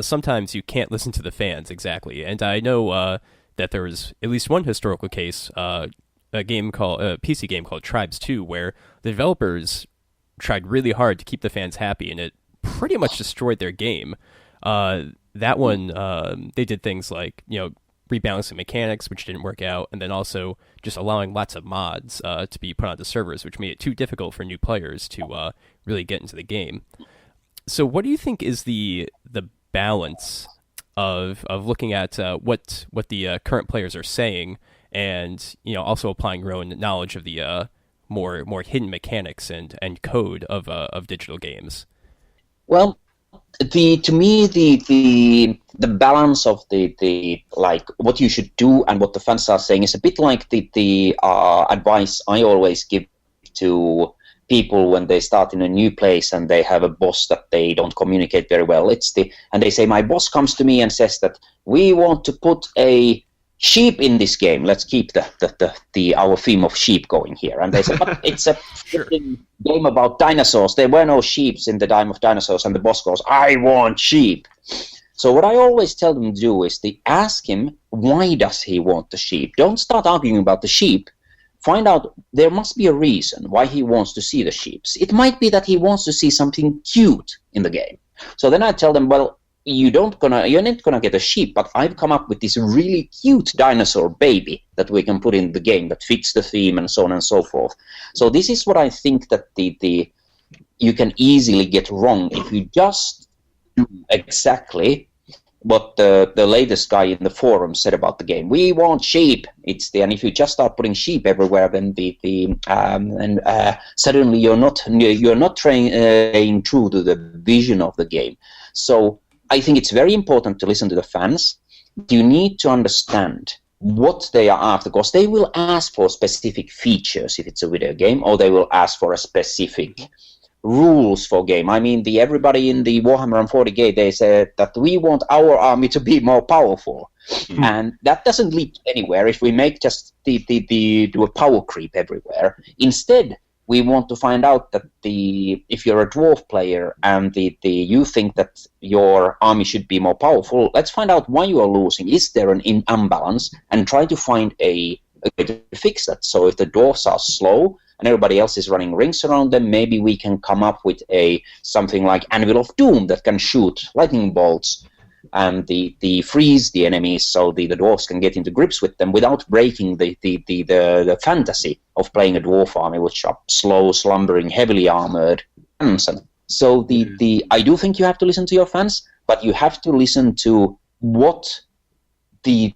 sometimes you can't listen to the fans exactly, and I know that there was at least one historical case, a PC game called Tribes 2, where the developers tried really hard to keep the fans happy, and it pretty much destroyed their game. That one, they did things like, rebalancing mechanics, which didn't work out, and then also just allowing lots of mods to be put onto servers, which made it too difficult for new players to really get into the game. So what do you think is the balance of looking at what the current players are saying, and also applying your own knowledge of the more hidden mechanics and code of digital games? Well, to me the balance of the like what you should do and what the fans are saying is a bit like the advice I always give to people when they start in a new place and they have a boss that they don't communicate very well. And they say, my boss comes to me and says that we want to put a sheep in this game. Let's keep our theme of sheep going here. And they say, but it's a game about dinosaurs. There were no sheeps in the time of dinosaurs. And the boss goes, I want sheep. So what I always tell them to do is to ask him, why does he want the sheep? Don't start arguing about the sheep. find out there must be a reason why he wants to see the ships. It might be that he wants to see something cute in the game. So then I tell them, well, you're not gonna get a ship, but I've come up with this really cute dinosaur baby that we can put in the game that fits the theme and so on and so forth. So this is what I think that you can easily get wrong if you just do exactly what the latest guy in the forum said about the game. We want sheep. And if you just start putting sheep everywhere, then suddenly you're not staying true to the vision of the game. So I think it's very important to listen to the fans. You need to understand what they are after, because they will ask for specific features if it's a video game, or they will ask for a specific rules for game. I mean, everybody in the Warhammer and 40K, they said that we want our army to be more powerful, and that doesn't lead anywhere if we make just do a power creep everywhere. Instead, we want to find out that if you're a dwarf player and you think that your army should be more powerful, let's find out why you are losing. Is there an imbalance? And try to find a way to fix that. So if the dwarfs are slow and everybody else is running rings around them, maybe we can come up with something like Anvil of Doom that can shoot lightning bolts and the freeze the enemies, so the dwarves can get into grips with them without breaking the fantasy of playing a dwarf army, which are slow, slumbering, heavily armored. So I do think you have to listen to your fans, but you have to listen to what is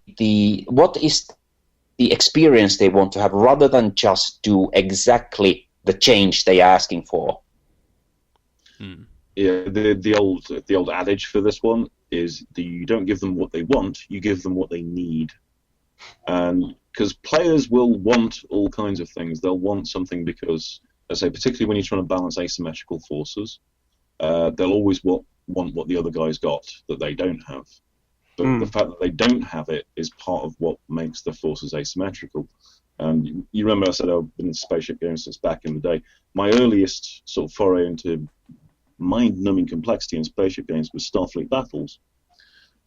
the experience they want to have, rather than just do exactly the change they're asking for. Yeah, the old adage for this one is that you don't give them what they want, you give them what they need. And because players will want all kinds of things. They'll want something because, as I say, particularly when you're trying to balance asymmetrical forces, they'll always want what the other guy's got that they don't have. But the fact that they don't have it is part of what makes the forces asymmetrical. And you remember I said I've been in spaceship games since back in the day. My earliest sort of foray into mind-numbing complexity in spaceship games was Starfleet Battles.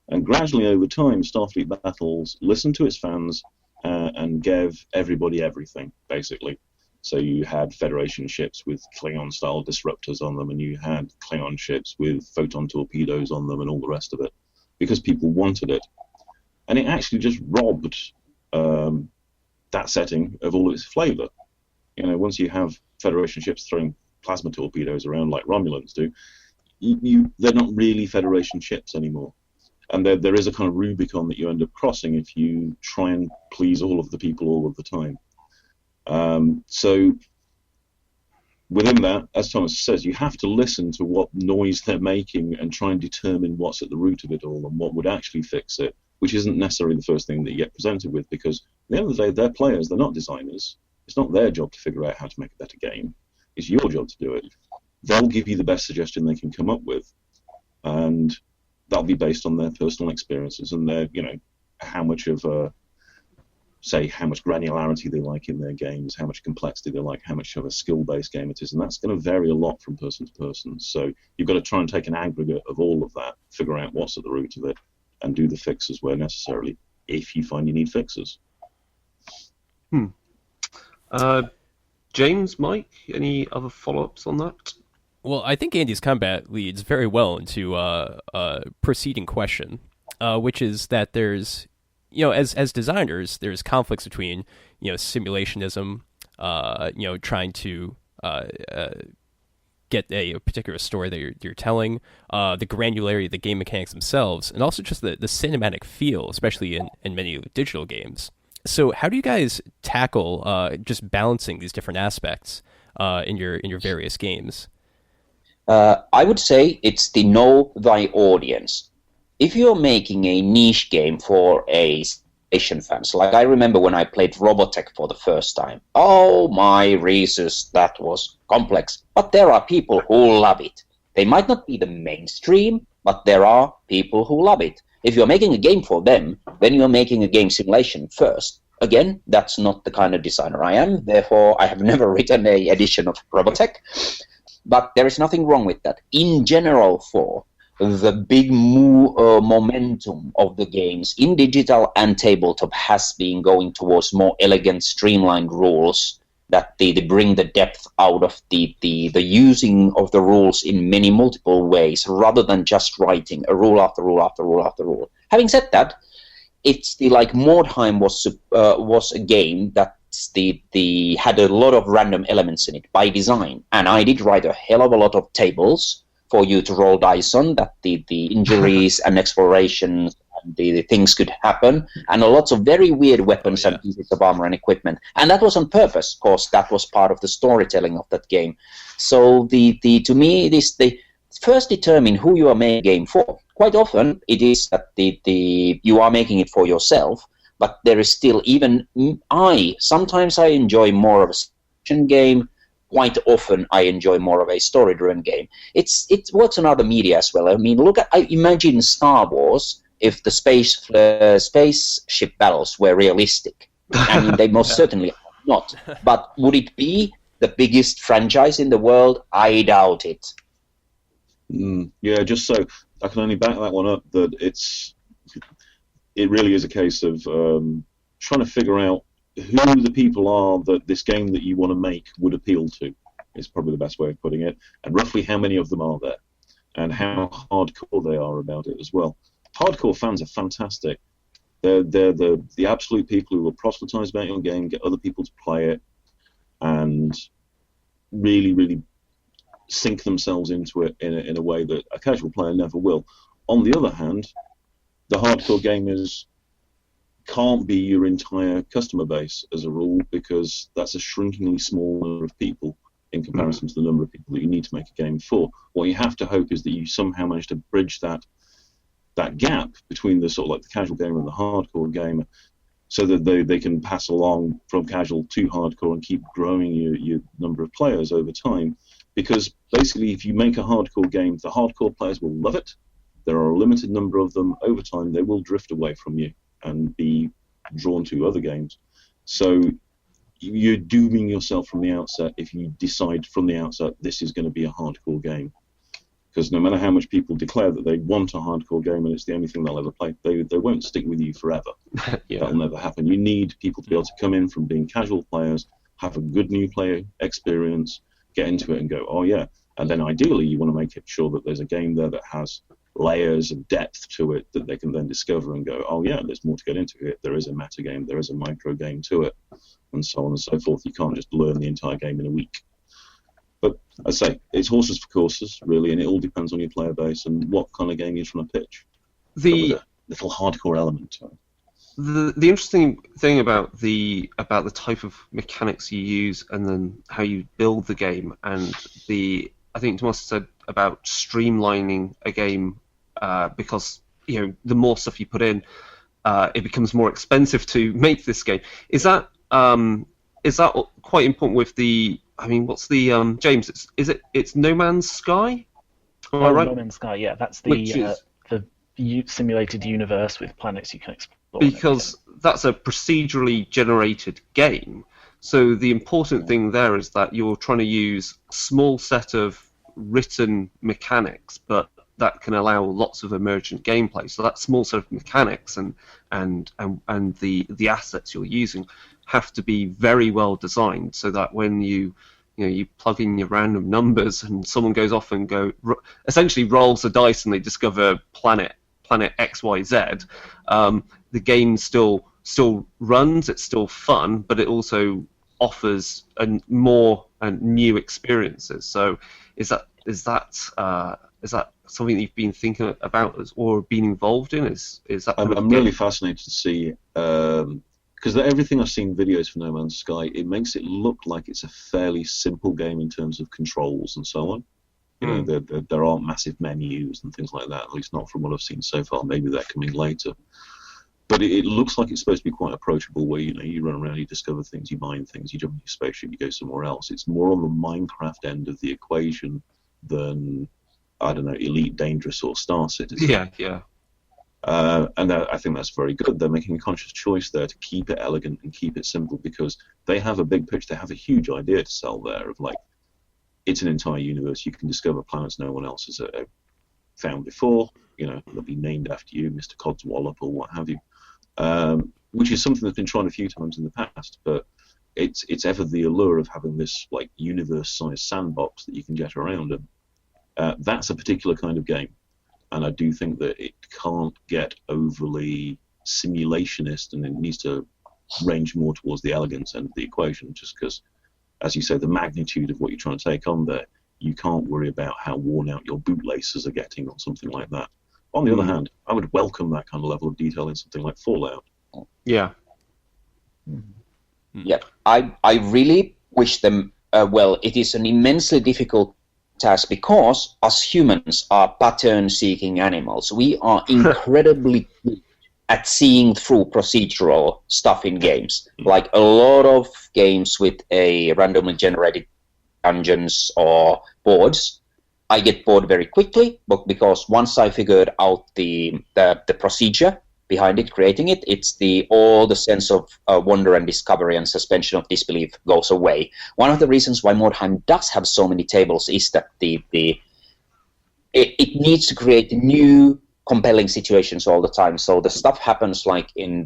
And gradually over time, Starfleet Battles listened to its fans and gave everybody everything, basically. So you had Federation ships with Klingon-style disruptors on them, and you had Klingon ships with photon torpedoes on them and all the rest of it, because people wanted it. And it actually just robbed that setting of all its flavour. You know, once you have Federation ships throwing plasma torpedoes around like Romulans do, they're not really Federation ships anymore. And there is a kind of Rubicon that you end up crossing if you try and please all of the people all of the time. So within that, as Thomas says, you have to listen to what noise they're making and try and determine what's at the root of it all and what would actually fix it, which isn't necessarily the first thing that you get presented with, because at the end of the day, they're players, they're not designers. It's not their job to figure out how to make a better game. It's your job to do it. They'll give you the best suggestion they can come up with, and that'll be based on their personal experiences and their, how much of how much granularity they like in their games, how much complexity they like, how much of a skill-based game it is, and that's going to vary a lot from person to person. So you've got to try and take an aggregate of all of that, figure out what's at the root of it, and do the fixes where necessary, if you find you need fixes. James, Mike, any other follow-ups on that? Well, I think Andy's combat leads very well into a preceding question, which is that there's, as designers, there's conflicts between, simulationism, trying to get a particular story that you're telling, the granularity of the game mechanics themselves, and also just the cinematic feel, especially in many digital games. So how do you guys tackle just balancing these different aspects in your various games? I would say it's the know thy audience. If you're making a niche game for a Asian fans, like I remember when I played Robotech for the first time. Oh my Reesus, that was complex. But there are people who love it. They might not be the mainstream, but there are people who love it. If you're making a game for them, then you're making a game simulation first. Again, that's not the kind of designer I am. Therefore, I have never written an edition of Robotech. But there is nothing wrong with that. In general, for the big momentum of the games in digital and tabletop has been going towards more elegant, streamlined rules that they bring the depth out of the using of the rules in many multiple ways rather than just writing a rule after rule after rule after rule. Having said that, it's like Mordheim was a game that had a lot of random elements in it by design, and I did write a hell of a lot of tables for you to roll dice on, that the injuries and exploration and the things could happen, and lots of very weird weapons and pieces of armor and equipment. And that was on purpose, because that was part of the storytelling of that game. So to me, it is the first determine who you are making a game for. Quite often, it is that you are making it for yourself, but there is still, sometimes I enjoy more of a action game. Quite often, I enjoy more of a story-driven game. It works on other media as well. I mean, I imagine Star Wars if the spaceship battles were realistic. I mean, they most certainly are not. But would it be the biggest franchise in the world? I doubt it. Yeah, just so I can only back that one up, that it really is a case of trying to figure out who the people are that this game that you want to make would appeal to, is probably the best way of putting it, and roughly how many of them are there, and how hardcore they are about it as well. Hardcore fans are fantastic. They're the absolute people who will proselytize about your game, get other people to play it, and really, really sink themselves into it in a way that a casual player never will. On the other hand, the hardcore gamers can't be your entire customer base as a rule, because that's a shrinkingly small number of people in comparison to the number of people that you need to make a game for. What you have to hope is that you somehow manage to bridge that gap between the sort of like the casual gamer and the hardcore gamer, so that they can pass along from casual to hardcore and keep growing your number of players over time. Because basically, if you make a hardcore game, the hardcore players will love it. There are a limited number of them. Over time, they will drift away from you and be drawn to other games. So you're dooming yourself from the outset if you decide from the outset this is going to be a hardcore game. Because no matter how much people declare that they want a hardcore game and it's the only thing they'll ever play, they won't stick with you forever. That'll never happen. You need people to be able to come in from being casual players, have a good new player experience, get into it and go, oh yeah. And then ideally you want to make it sure that there's a game there that has layers of depth to it that they can then discover and go, oh yeah, there's more to get into it. There is a meta game, there is a micro game to it, and so on and so forth. You can't just learn the entire game in a week. But I say, it's horses for courses, really, and it all depends on your player base and what kind of game you're trying to pitch. The little hardcore element to it. The interesting thing about the type of mechanics you use and then how you build the game, and I think Tuomas said about streamlining a game, because the more stuff you put in, it becomes more expensive to make this game. Is that quite important with the? I mean, what's the James? It's No Man's Sky? Right? No Man's Sky. Yeah, that's the simulated universe with planets you can explore. Because that's a procedurally generated game. So the important thing there is that you're trying to use a small set of written mechanics, but that can allow lots of emergent gameplay. So that small set of mechanics and the assets you're using have to be very well designed, so that when you plug in your random numbers and someone goes off and essentially rolls a dice and they discover planet XYZ, the game still runs. It's still fun, but it also offers more and new experiences. So is that something you've been thinking about or been involved in? Is that? I'm really fascinated to see, because everything I've seen videos for No Man's Sky, it makes it look like it's a fairly simple game in terms of controls and so on. There aren't massive menus and things like that, at least not from what I've seen so far. Maybe they're coming later. But it looks like it's supposed to be quite approachable, where you run around, you discover things, you mine things, you jump in your spaceship, you go somewhere else. It's more on the Minecraft end of the equation than, I don't know, Elite Dangerous or Star Citizen. Yeah. And I think that's very good. They're making a conscious choice there to keep it elegant and keep it simple, because they have a big pitch, they have a huge idea to sell there of, like, it's an entire universe. You can discover planets no one else has found before. They'll be named after you, Mr. Codswallop or what have you, which is something that's been tried a few times in the past, but it's ever the allure of having this like universe-sized sandbox that you can jet around in. That's a particular kind of game, and I do think that it can't get overly simulationist, and it needs to range more towards the elegance end of the equation, just because, as you say, the magnitude of what you're trying to take on there, you can't worry about how worn out your bootlaces are getting or something like that. On the other hand, I would welcome that kind of level of detail in something like Fallout. Yeah. Yeah, I really wish them well. It is an immensely difficult task because us humans are pattern-seeking animals. We are incredibly good at seeing through procedural stuff in games. Like a lot of games with a randomly generated dungeons or boards, I get bored very quickly, but because once I figured out the procedure behind it, creating it, it's all the sense of wonder and discovery and suspension of disbelief goes away. One of the reasons why Mordheim does have so many tables is that it needs to create new compelling situations all the time. So the stuff happens like in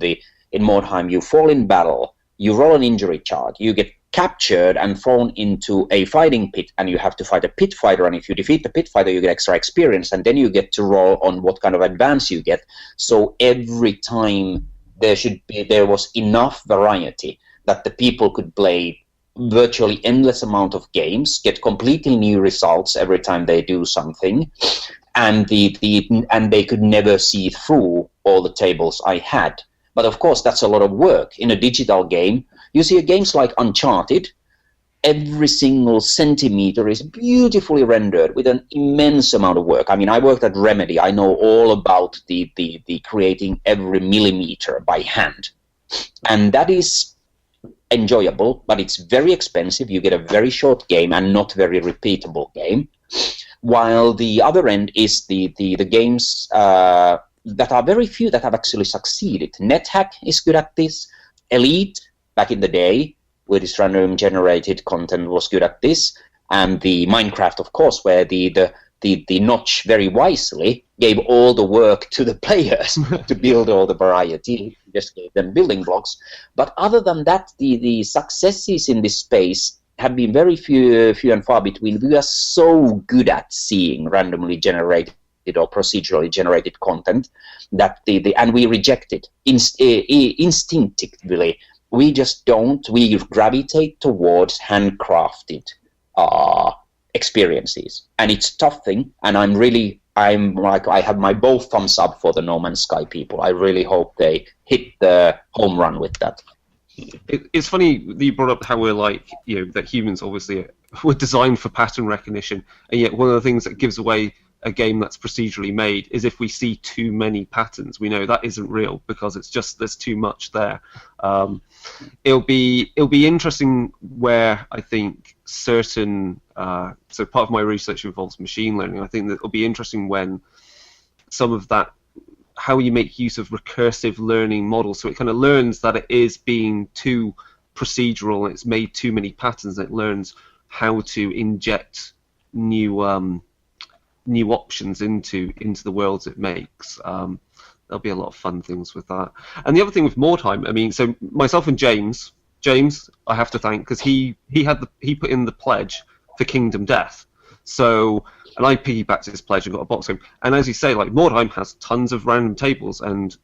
Mordheim, you fall in battle, you roll an injury chart, you get captured and thrown into a fighting pit, and you have to fight a pit fighter, and if you defeat the pit fighter you get extra experience, and then you get to roll on what kind of advance you get. So every time there was enough variety that the people could play virtually endless amount of games, get completely new results every time they do something, and they could never see through all the tables I had. But of course that's a lot of work in a digital game. You see games like Uncharted, every single centimeter is beautifully rendered with an immense amount of work. I mean, I worked at Remedy. I know all about the creating every millimeter by hand. And that is enjoyable, but it's very expensive. You get a very short game and not very repeatable game. While the other end is the games that are very few that have actually succeeded. NetHack is good at this. Elite, back in the day, with its random generated content, was good at this. And the Minecraft, of course, where the Notch very wisely gave all the work to the players to build all the variety, just gave them building blocks. But other than that, the successes in this space have been very few and far between. We are so good at seeing randomly generated or procedurally generated content that and we reject it instinctively. We just don't. We gravitate towards handcrafted experiences, and it's a tough thing. And I have my both thumbs up for the No Man's Sky people. I really hope they hit the home run with that. It's funny that you brought up how we're like, that humans obviously were designed for pattern recognition, and yet one of the things that gives away a game that's procedurally made is if we see too many patterns. We know that isn't real because it's just there's too much there. It'll be interesting where I think certain so part of my research involves machine learning. I think that it'll be interesting when some of that, how you make use of recursive learning models, so it kind of learns that it is being too procedural and it's made too many patterns. It learns how to inject new options into the worlds it makes. There'll be a lot of fun things with that. And the other thing with Mordheim, I mean, so myself and James, I have to thank because he put in the pledge for Kingdom Death. So, and I piggybacked his pledge and got a box of him. And as you say, like Mordheim has tons of random tables and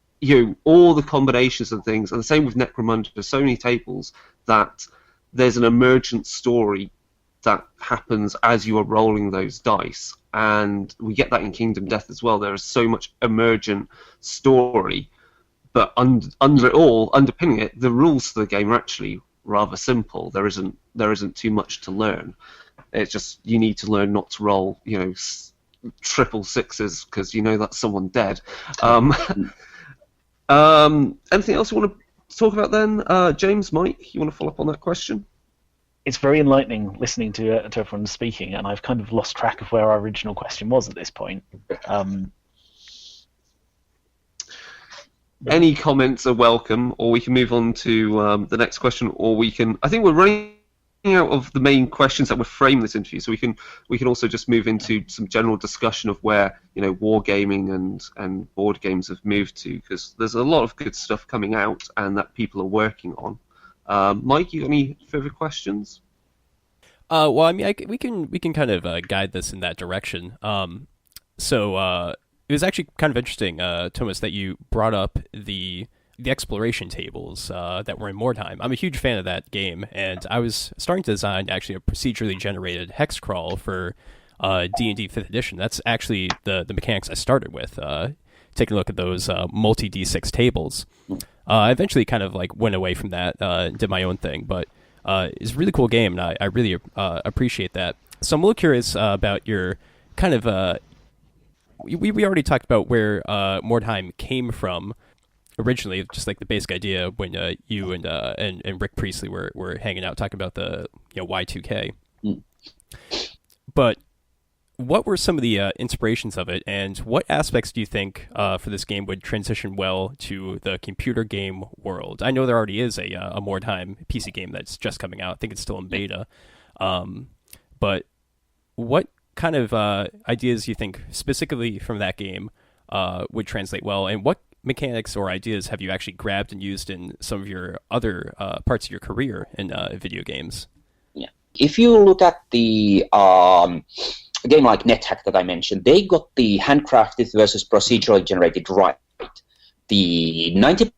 all the combinations and things. And the same with Necromunda. There's so many tables that there's an emergent story that happens as you are rolling those dice, and we get that in Kingdom Death as well. There is so much emergent story, but under it all, underpinning it, the rules to the game are actually rather simple. There isn't too much to learn. It's just you need to learn not to roll, triple sixes because that's someone dead. Anything else you want to talk about then, James, Mike? You want to follow up on that question? It's very enlightening listening to everyone speaking, and I've kind of lost track of where our original question was at this point. Any comments are welcome, or we can move on to the next question, or we can... I think we're running out of the main questions that would frame this interview, so we can also just move into some general discussion of where wargaming and board games have moved to, because there's a lot of good stuff coming out and that people are working on. Mike, you got any further questions? Well, I mean, we can kind of guide this in that direction. So it was actually kind of interesting, Tuomas, that you brought up the exploration tables that were in Mordheim. I'm a huge fan of that game, and I was starting to design actually a procedurally generated hex crawl for D&D 5th edition. That's actually the mechanics I started with, taking a look at those multi-D6 tables. I eventually kind of went away from that, did my own thing, but it's a really cool game, and I really appreciate that. So I'm a little curious about your kind of... we already talked about where Mordheim came from originally, just the basic idea when you and Rick Priestley were hanging out talking about the Y2K. But what were some of the inspirations of it, and what aspects do you think for this game would transition well to the computer game world? I know there already is a Mordheim PC game that's just coming out. I think it's still in beta. But what kind of ideas do you think specifically from that game would translate well, and what mechanics or ideas have you actually grabbed and used in some of your other parts of your career in video games? Yeah. If you look at the a game like NetHack that I mentioned, they got the handcrafted versus procedurally generated right. The 90%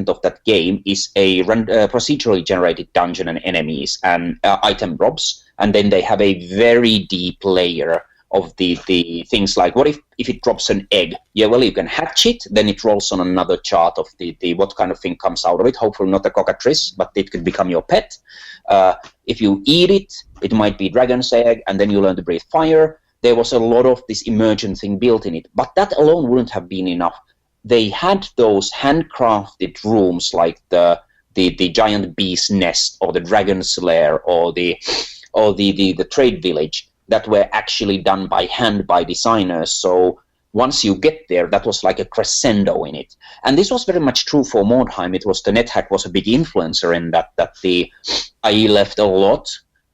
of that game is a procedurally generated dungeon and enemies and item drops, and then they have a very deep layer of the things like, what if it drops an egg? Yeah, well, you can hatch it, then it rolls on another chart of the what kind of thing comes out of it. Hopefully not a cockatrice, but it could become your pet. If you eat it, it might be dragon's egg, and then you learn to breathe fire. There was a lot of this emergent thing built in it, but that alone wouldn't have been enough. They had those handcrafted rooms like the giant bee's nest or the dragon's lair or the trade village that were actually done by hand by designers. So once you get there, that was like a crescendo in it. And this was very much true for Mordheim. It was the NetHack was a big influencer in that I left a lot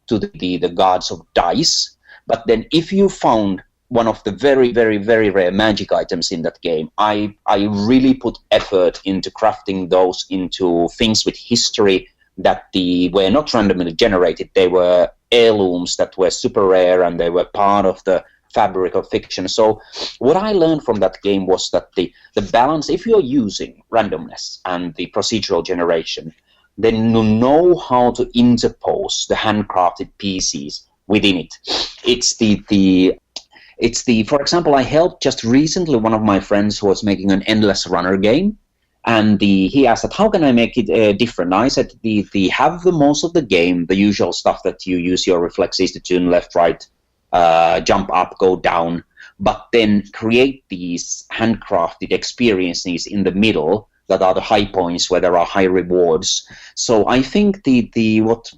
to the gods of dice. But then if you found one of the very, very, very rare magic items in that game, I really put effort into crafting those into things with history that were not randomly generated. They were heirlooms that were super rare, and they were part of the fabric of fiction. So what I learned from that game was that the balance, if you're using randomness and the procedural generation, then you know how to interpose the handcrafted pieces within it. It's for example, I helped just recently one of my friends who was making an endless runner game. And he asked that, how can I make it different? I said, have the most of the game, the usual stuff that you use your reflexes to tune left, right, jump up, go down, but then create these handcrafted experiences in the middle that are the high points where there are high rewards. So I think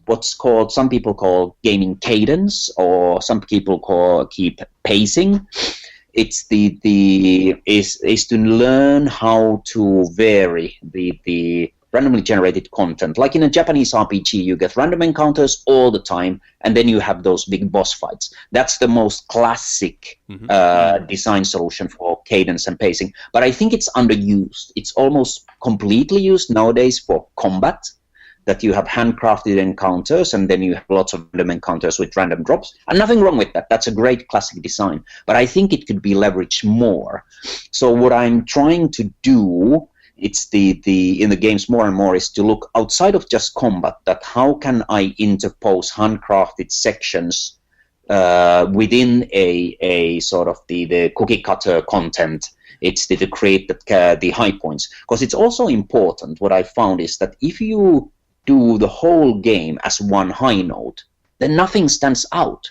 what's called, some people call gaming cadence, or some people keep pacing. It's is to learn how to vary the randomly generated content. Like in a Japanese RPG, you get random encounters all the time, and then you have those big boss fights. That's the most classic design solution for cadence and pacing. But I think it's underused. It's almost completely used nowadays for combat, that you have handcrafted encounters, and then you have lots of random encounters with random drops. And nothing wrong with that. That's a great classic design. But I think it could be leveraged more. So what I'm trying to do, it's in the games more and more, is to look outside of just combat, that how can I interpose handcrafted sections within a sort of the cookie cutter content. It's to create the high points. Because it's also important, what I found is that if you do the whole game as one high note, then nothing stands out.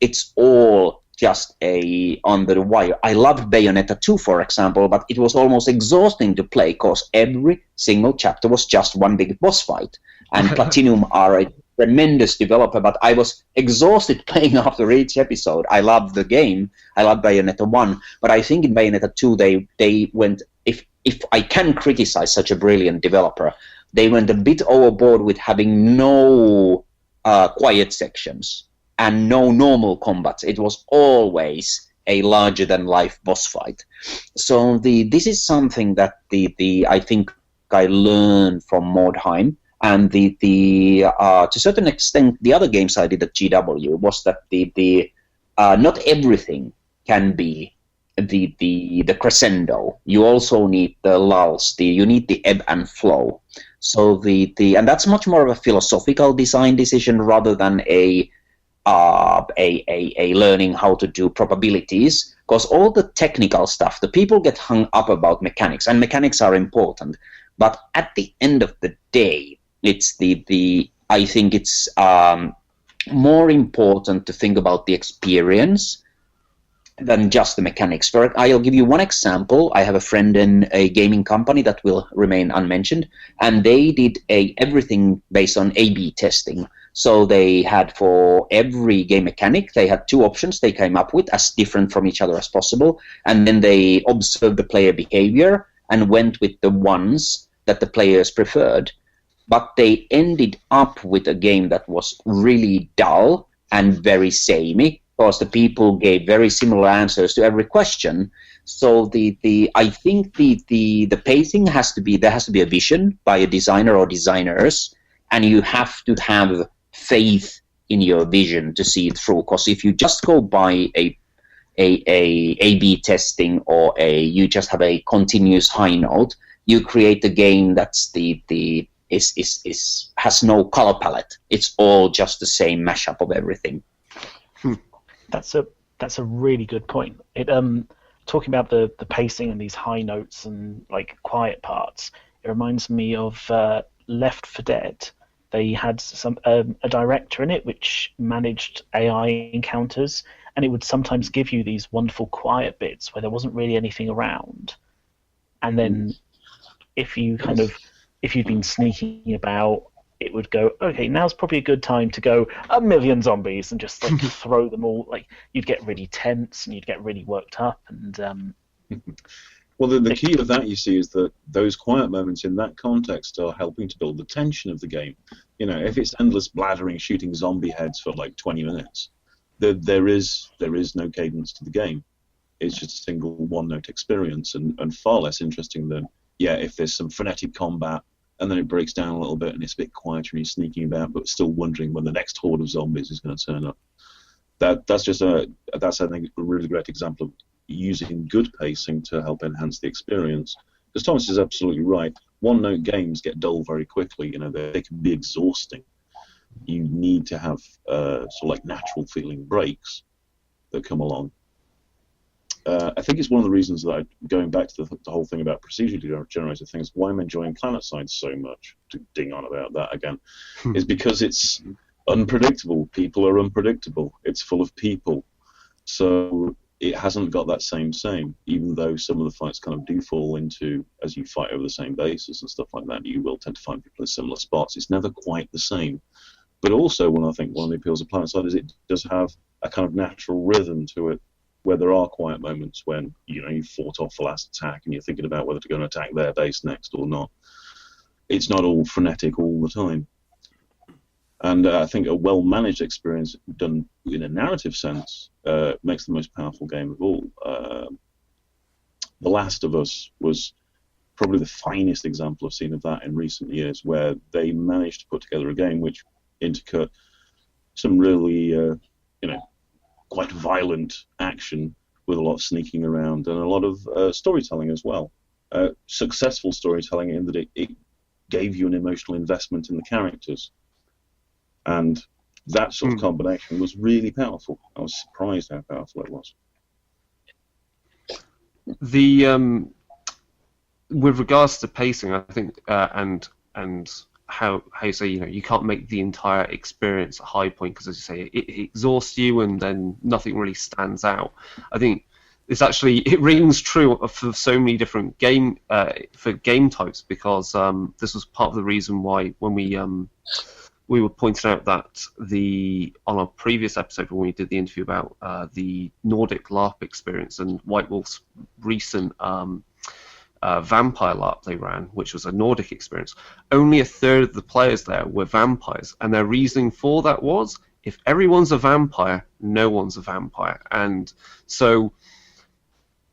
It's all just on the wire. I loved Bayonetta 2, for example, but it was almost exhausting to play because every single chapter was just one big boss fight. And Platinum are a tremendous developer, but I was exhausted playing after each episode. I loved the game. I loved Bayonetta 1, but I think in Bayonetta 2 they went, if if I can criticize such a brilliant developer, they went a bit overboard with having no quiet sections and no normal combats. It was always a larger-than-life boss fight. So this is something that I think I learned from Mordheim, and to a certain extent, the other games I did at GW was that not everything can be the crescendo. You also need the lulls. You need the ebb and flow. So and that's much more of a philosophical design decision rather than a learning how to do probabilities. Because all the technical stuff, the people get hung up about mechanics, and mechanics are important. But at the end of the day, it's I think it's more important to think about the experience than just the mechanics. I'll give you one example. I have a friend in a gaming company that will remain unmentioned, and they did everything based on A/B testing. So they had, for every game mechanic, they had 2 options they came up with, as different from each other as possible, and then they observed the player behavior and went with the ones that the players preferred. But they ended up with a game that was really dull and very samey, because the people gave very similar answers to every question. So I think the pacing there has to be a vision by a designer or designers, and you have to have faith in your vision to see it through. Because if you just go by A/B testing, or you just have a continuous high note, you create a game that's has no color palette. It's all just the same mashup of everything. That's a really good point. It talking about the pacing and these high notes and like quiet parts. It reminds me of Left 4 Dead. They had a director in it which managed AI encounters, and it would sometimes give you these wonderful quiet bits where there wasn't really anything around. And then if you'd been sneaking about, it would go, okay, now's probably a good time to go 1,000,000 zombies and just like throw them all. Like, you'd get really tense and you'd get really worked up. And well, the key of that, you see, is that those quiet moments in that context are helping to build the tension of the game. You know, if it's endless blathering, shooting zombie heads for like 20 minutes, there is no cadence to the game. It's just a single one-note experience, and far less interesting than, if there's some frenetic combat, and then it breaks down a little bit and it's a bit quieter and you're sneaking about, but still wondering when the next horde of zombies is going to turn up. That's I think a really great example of using good pacing to help enhance the experience. Because Tuomas is absolutely right. One-note games get dull very quickly. You know, they can be exhausting. You need to have sort of like natural feeling breaks that come along. I think it's one of the reasons that going back to the whole thing about procedurally generated things, why I'm enjoying PlanetSide so much, to ding on about that again, is because it's unpredictable. People are unpredictable. It's full of people. So it hasn't got that same, even though some of the fights kind of do fall into, as you fight over the same bases and stuff like that, you will tend to find people in similar spots. It's never quite the same. But also, I think one of the appeals of PlanetSide is it does have a kind of natural rhythm to it, where there are quiet moments when, you fought off the last attack and you're thinking about whether to go and attack their base next or not. It's not all frenetic all the time. And I think a well-managed experience done in a narrative sense makes the most powerful game of all. The Last of Us was probably the finest example I've seen of that in recent years, where they managed to put together a game which intercut some really, quite violent action with a lot of sneaking around and a lot of storytelling as well. Successful storytelling in that it gave you an emotional investment in the characters. And that sort of combination was really powerful. I was surprised how powerful it was. With regards to pacing, I think, and how you say, you can't make the entire experience a high point, because, as you say, it exhausts you and then nothing really stands out. I think it rings true for so many different game types, because this was part of the reason why when we were pointing out that on our previous episode when we did the interview about the Nordic LARP experience and White Wolf's recent vampire LARP they ran, which was a Nordic experience, only a third of the players there were vampires, and their reasoning for that was, if everyone's a vampire, no one's a vampire. And so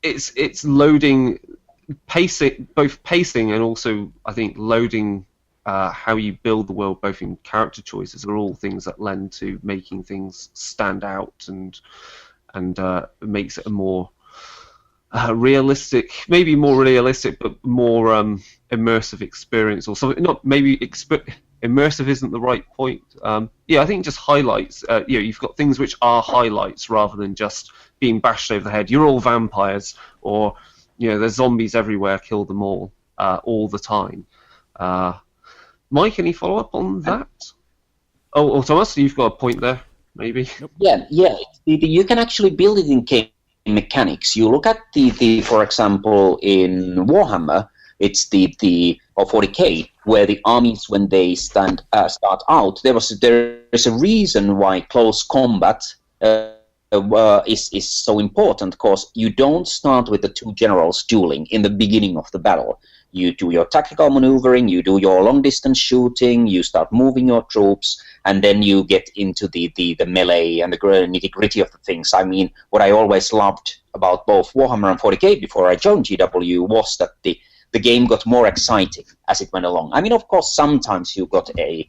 it's loading, pacing, both pacing and also, I think, loading how you build the world, both in character choices, are all things that lend to making things stand out and makes it a more realistic, maybe more realistic, but more immersive experience, or something. Not maybe immersive isn't the right point. Yeah, I think just highlights. You've got things which are highlights rather than just being bashed over the head. You're all vampires, or there's zombies everywhere. Kill them all the time. Mike, any follow up on that? Oh, Tuomas, you've got a point there, maybe. Yeah. You can actually build it in game mechanics. You look at the for example, in Warhammer, it's the or 40k, where the armies, when they start out, there is a reason why close combat is so important, because you don't start with the two generals dueling in the beginning of the battle. You do your tactical maneuvering, you do your long-distance shooting, you start moving your troops, and then you get into the melee and the nitty-gritty of the things. I mean, what I always loved about both Warhammer and 40k before I joined GW was that the game got more exciting as it went along. I mean, of course, sometimes you got a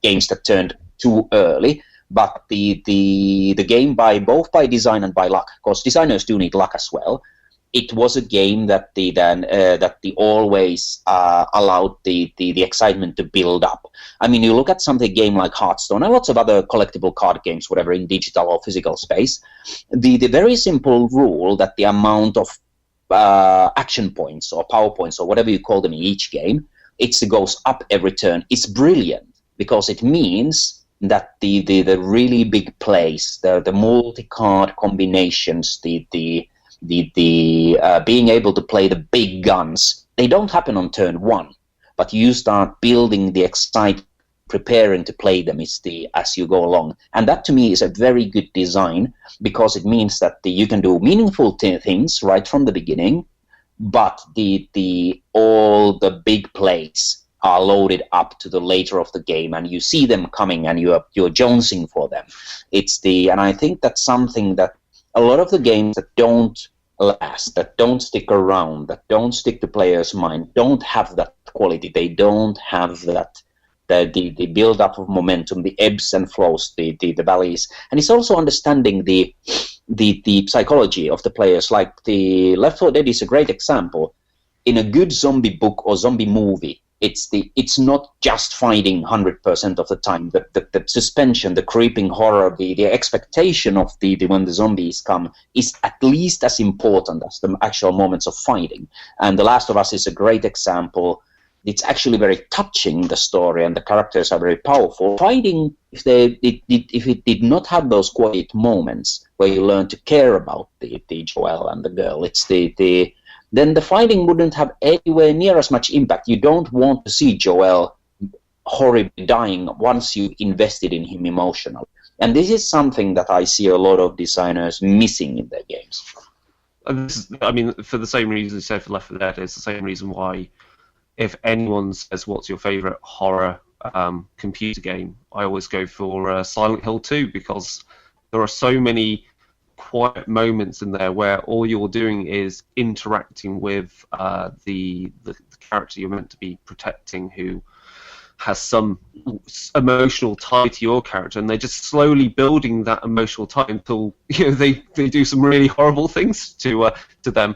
games that turned too early, but the game, both by design and by luck, because designers do need luck as well, it was a game that always allowed the excitement to build up. I mean, you look at a game like Hearthstone and lots of other collectible card games, whatever, in digital or physical space, the very simple rule that the amount of action points or power points or whatever you call them in each game, it goes up every turn, is brilliant, because it means that the really big plays, the multi-card combinations, the being able to play the big guns, they don't happen on turn one, but you start building the excitement, preparing to play them as you go along. And that to me is a very good design, because it means that you can do meaningful things right from the beginning, but all the big plays are loaded up to the later of the game, and you see them coming and you're jonesing for them. And I think that's something that a lot of the games that don't last, that don't stick around, that don't stick to players' mind, don't have that quality. They don't have that the build-up of momentum, the ebbs and flows, the valleys. And it's also understanding the psychology of the players. Like the Left 4 Dead is a great example. In a good zombie book or zombie movie, it's not just fighting 100% of the time. The suspension, the creeping horror, the expectation of when the zombies come is at least as important as the actual moments of fighting. And The Last of Us is a great example. It's actually very touching, the story, and the characters are very powerful. Fighting, if it did not have those quiet moments where you learn to care about the Joel and the girl, then the fighting wouldn't have anywhere near as much impact. You don't want to see Joel horribly dying once you invested in him emotionally. And this is something that I see a lot of designers missing in their games. I mean, for the same reason you said for Left 4 Dead, it's the same reason why, if anyone says what's your favourite horror computer game, I always go for Silent Hill 2, because there are so many quiet moments in there where all you're doing is interacting with the character you're meant to be protecting, who has some emotional tie to your character, and they're just slowly building that emotional tie until they do some really horrible things to them.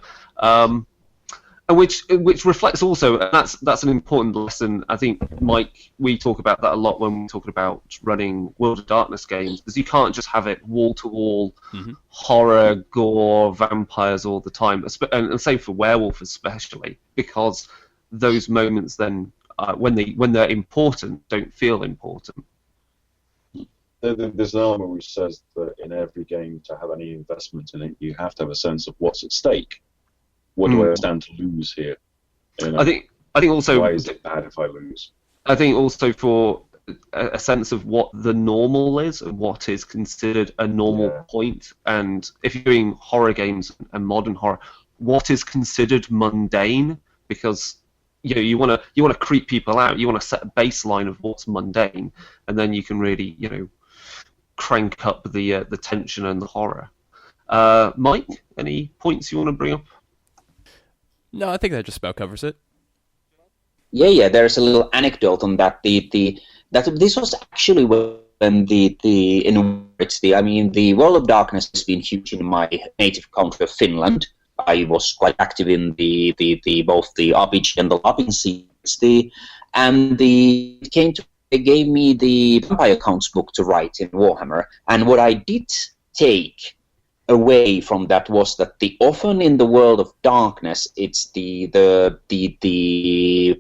Which reflects also, and that's an important lesson. I think, Mike, we talk about that a lot when we're talking about running World of Darkness games, because you can't just have it wall-to-wall horror, gore, vampires all the time, and same for Werewolf especially, because those moments then, when they're important, don't feel important. There's an element which says that in every game, to have any investment in it, you have to have a sense of what's at stake. What do I stand to lose here? I think also, why is it bad if I lose? I think also for a sense of what the normal is and what is considered a normal point. And if you're doing horror games and modern horror, what is considered mundane, because you want to creep people out. You want to set a baseline of what's mundane, and then you can really crank up the tension and the horror. Mike, any points you want to bring up? No, I think that just about covers it. Yeah. There's a little anecdote on that. That this was actually when the World of Darkness has been huge in my native country of Finland. I was quite active in the both the RPG and the LARPing scene. And they gave me the Vampire Counts book to write in Warhammer. And what I did take away from that was that often in the World of Darkness, it's the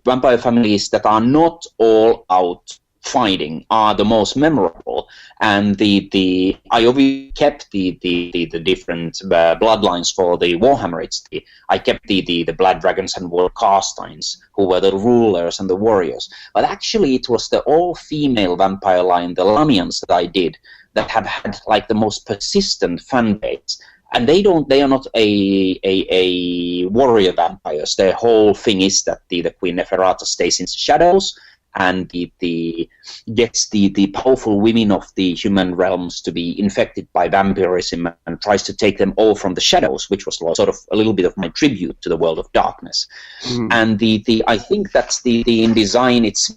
vampire families that are not all out fighting are the most memorable, and I obviously kept the different bloodlines for the Warhammer. I kept the Blood Dragons and War Castines, who were the rulers and the warriors. But actually, it was the all-female vampire line, the Lamians, that I did, that have had like the most persistent fan base. And they are not a warrior vampires. Their whole thing is that the Queen Neferata stays in the shadows, and gets the powerful women of the human realms to be infected by vampirism and tries to take them all from the shadows, which was sort of a little bit of my tribute to the World of Darkness. And I think that's in design. It's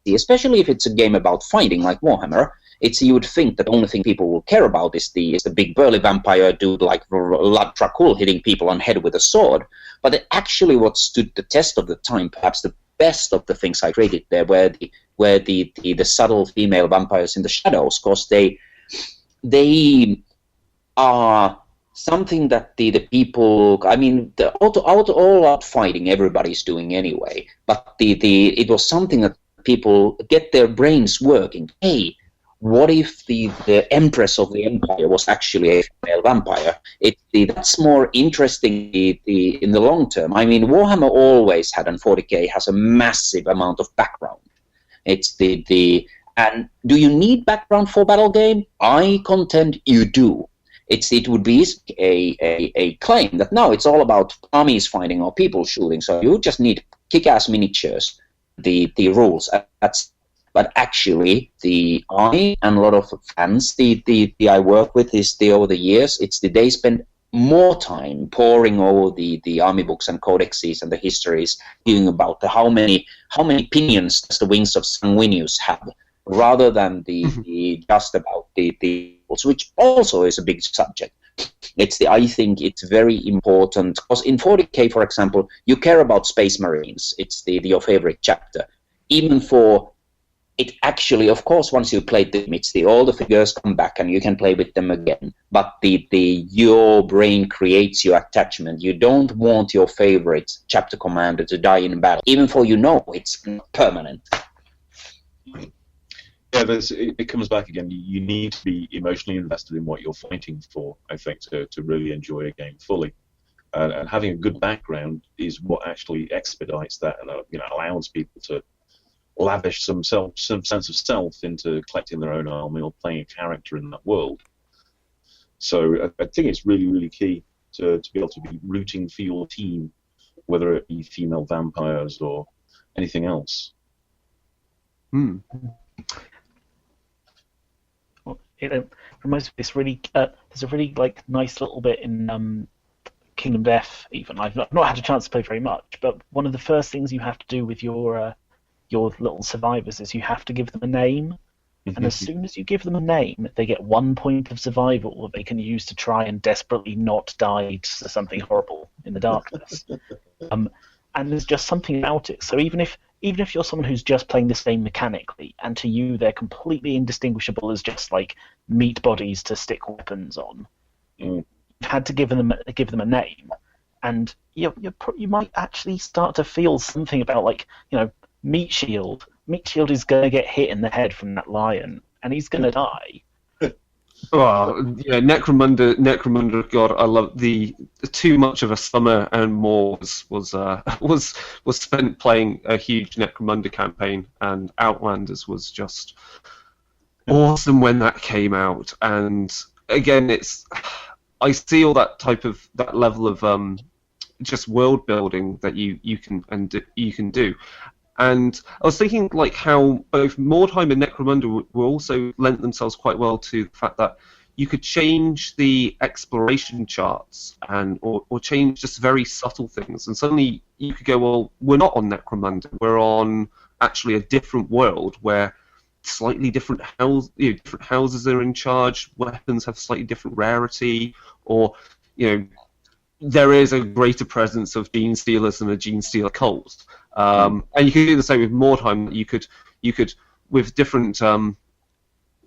especially if it's a game about fighting like Warhammer. You would think that the only thing people will care about is the big burly vampire dude like Vlad Dracul hitting people on the head with a sword. But actually, what stood the test of the time, perhaps the best of the things I created there, were the subtle female vampires in the shadows, because they are something that the people. I mean, the all out fighting everybody's doing anyway. But it was something that people get their brains working. Hey, what if the Empress of the Empire was actually a female vampire? That's more interesting in the long term. I mean, Warhammer always had, and 40k has a massive amount of background. And do you need background for battle game? I contend you do. It would be a claim that no, it's all about armies fighting or people shooting. So you just need kick-ass miniatures. The rules. But actually, I and a lot of fans I work with over the years, they spend more time poring over the army books and codexes and the histories, hearing about how many pinions does the wings of Sanguinius have, rather than just about which also is a big subject. I think it's very important, because in 40k, for example, you care about Space Marines. It's your favorite chapter, even for. It actually, of course, once you play them, all the figures come back and you can play with them again. But your brain creates your attachment. You don't want your favorite chapter commander to die in battle, even though it's not permanent. Yeah, it comes back again. You need to be emotionally invested in what you're fighting for, I think, to really enjoy a game fully. And having a good background is what actually expedites that and allows people to lavish some sense of self into collecting their own army or playing a character in that world. So I think it's really, really key to be able to be rooting for your team, whether it be female vampires or anything else. Well, it reminds me of this really. There's a really nice little bit in Kingdom Death. Even I've not had a chance to play very much, but one of the first things you have to do with your little survivors is you have to give them a name, and as soon as you give them a name, they get 1 point of survival that they can use to try and desperately not die to something horrible in the darkness. And there's just something about it. So even if you're someone who's just playing this game mechanically, and to you they're completely indistinguishable as just like meat bodies to stick weapons on, you've had to give them a name, and you might actually start to feel something about Meat Shield. Meat Shield is going to get hit in the head from that lion, and he's going to die. Well, yeah, Necromunda. God, I love the too much of a summer and more was spent playing a huge Necromunda campaign, and Outlanders was just awesome when that came out. And again, I see all that level of just world building that you can do. And I was thinking like how both Mordheim and Necromunda were also lent themselves quite well to the fact that you could change the exploration charts or change just very subtle things, and suddenly you could go, well, we're not on Necromunda, we're on actually a different world where slightly different houses are in charge, weapons have slightly different rarity, or there is a greater presence of gene stealers and a gene stealer cult. And you could do the same with Mordheim. You could with different.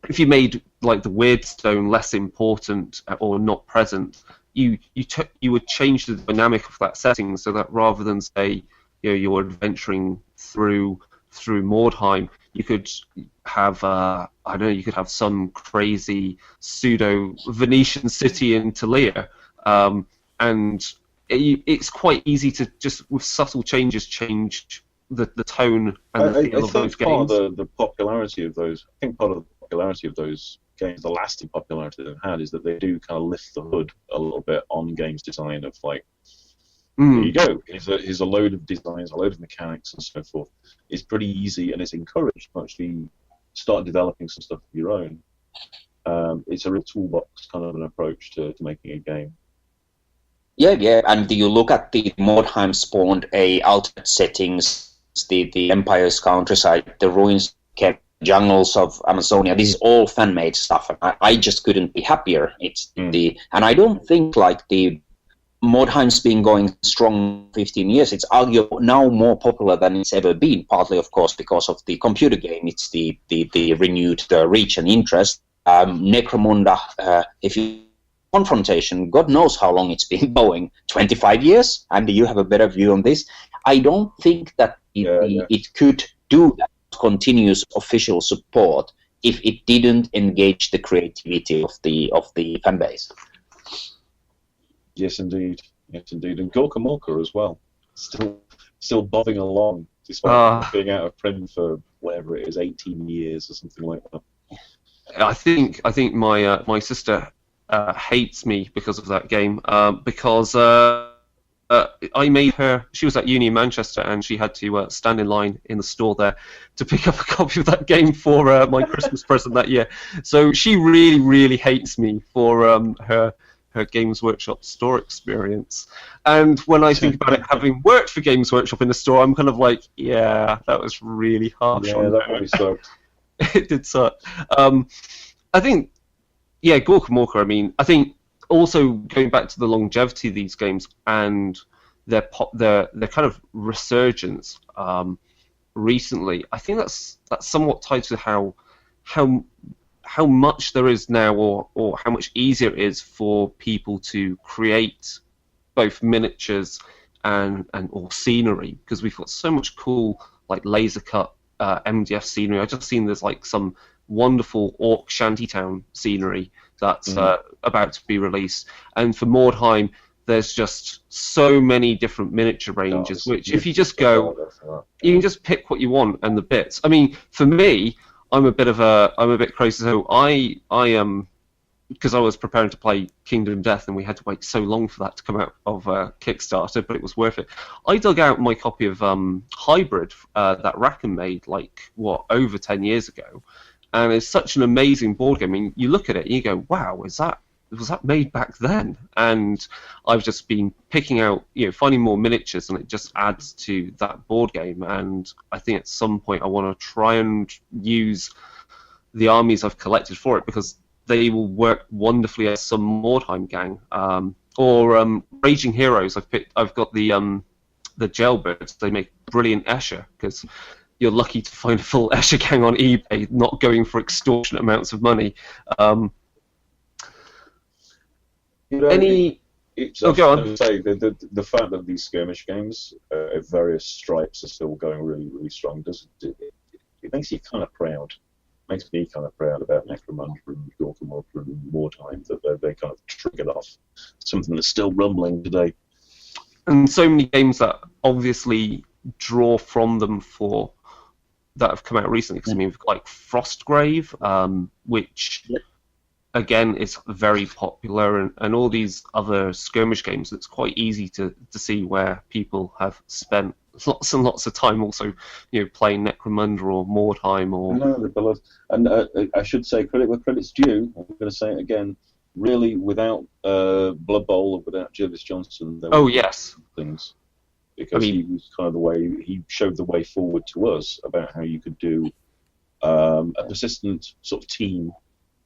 If you made like the weird stone less important or not present, you would change the dynamic of that setting so that rather than say you're adventuring through Mordheim, you could have you could have some crazy pseudo Venetian city in Talia, and it's quite easy to just with subtle changes change the tone and the feel of those games. Part of the popularity of those, I think part of the popularity of those games, the lasting popularity they've had, is that they do kind of lift the hood a little bit on games design of like, here you go, here's a load of designs, a load of mechanics and so forth. It's pretty easy and it's encouraged to actually start developing some stuff of your own. It's a real toolbox kind of an approach to making a game. Yeah, and you look at the Mordheim spawned a alternate settings, the Empire's countryside, the ruins, jungles of Amazonia. This is all fan-made stuff, and I just couldn't be happier. And I don't think like the Mordheim's been going strong 15 years. It's arguably now more popular than it's ever been. Partly, of course, because of the computer game. It's the renewed reach and interest. Necromunda, if you confrontation, God knows how long it's been going, 25 years, and you have a better view on this. I don't think that it could do that continuous official support if it didn't engage the creativity of the fan base. Yes, indeed. And Gorka Morka as well, still bobbing along despite being out of print for whatever it is, 18 years or something like that. I think my sister hates me because of that game, because I made her. She was at uni in Manchester, and she had to stand in line in the store there to pick up a copy of that game for my Christmas present that year. So she really, really hates me for her Games Workshop store experience. And when I think about it, having worked for Games Workshop in the store, I'm kind of like, yeah, that was really harsh. Yeah, on that her. really sucked. It did suck. I think. Yeah, Gorka Morka, I mean, I think also going back to the longevity of these games and their kind of resurgence recently, I think that's somewhat tied to how much there is now or how much easier it is for people to create both miniatures and or scenery, because we've got so much cool like laser cut MDF scenery. I've just seen there's like some wonderful orc shantytown scenery that's about to be released, and for Mordheim there's just so many different miniature ranges, which if you just go, you can just pick what you want and the bits. I mean, for me, I'm a bit crazy. So I because I was preparing to play Kingdom Death and we had to wait so long for that to come out of Kickstarter, but it was worth it. I dug out my copy of Hybrid that Rackham made over 10 years ago. And it's such an amazing board game. I mean, you look at it and you go, wow, was that made back then? And I've just been picking out, finding more miniatures, and it just adds to that board game. And I think at some point I want to try and use the armies I've collected for it, because they will work wonderfully as some Mordheim gang. Or Raging Heroes. I've got the Jailbirds. They make brilliant Escher, because you're lucky to find a full Escher gang on eBay, not going for extortionate amounts of money. Go on. Say the fact that these skirmish games at various stripes are still going really, really strong, it makes you kind of proud. Makes me kind of proud about Necromunda and Gorka Morka and Mordheim, that they kind of triggered off something that's still rumbling today. And so many games that obviously draw from them that have come out recently, because I mean, we've got like Frostgrave, which again, is very popular, and all these other skirmish games, it's quite easy to see where people have spent lots and lots of time also, playing Necromunda or Mordheim or... No, the beloved. And I should say, credit where credit's due, I'm going to say it again, really, without Blood Bowl or without Jervis Johnson, there were yes. things. Because he was kind of the way, he showed the way forward to us about how you could do a persistent sort of team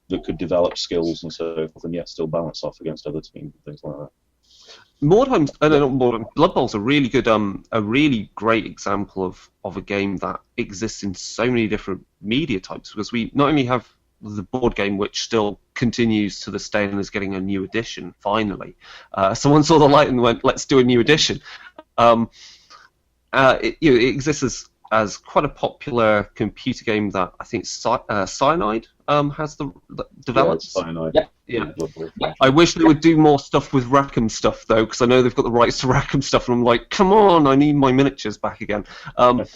that could develop skills and so forth, and yet still balance off against other teams and things like that. Mordheim, not Mordheim, Blood Bowl's a really good, a really great example of a game that exists in so many different media types, because we not only have the board game, which still continues to this day and is getting a new edition, finally. Someone saw the light and went, let's do a new edition. It exists as quite a popular computer game that I think Cyanide has developed. Yeah, Cyanide. Yeah. I wish they would do more stuff with Rackham stuff, though, because I know they've got the rights to Rackham stuff, and I'm like, come on, I need my miniatures back again. And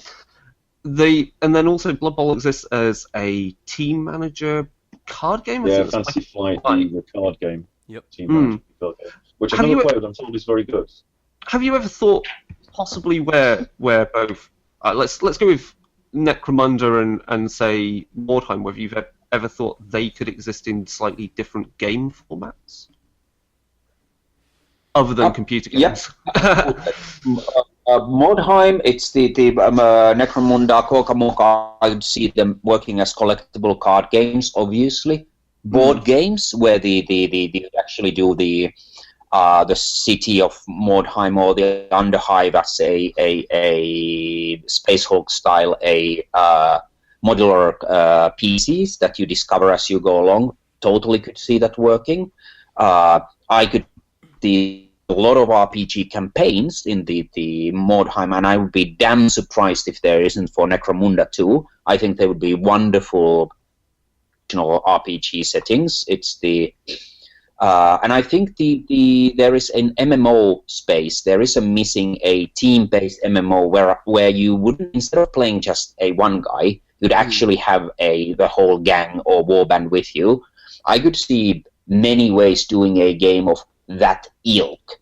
then also Blood Bowl exists as a team manager card game. Yeah, Fantasy Flight, the card game. Yep. Team manager card game, which I've never played, I'm told is very good. Have you ever thought possibly where both... let's go with Necromunda and say Mordheim, whether you've ever thought they could exist in slightly different game formats? Other than computer games. Yeah. Mordheim, it's the Necromunda, Kokamoka, I would see them working as collectible card games, obviously. Board games, where they actually do the city of Mordheim or the Underhive as a Space Hulk style, modular PCs that you discover as you go along. Totally could see that working. I could see a lot of RPG campaigns in the Mordheim, and I would be damn surprised if there isn't for Necromunda too. I think they would be wonderful RPG settings. It's the and I think there is an MMO space. There is missing a team-based MMO where you wouldn't, instead of playing just a one guy, you'd actually have the whole gang or warband with you. I could see many ways doing a game of that ilk.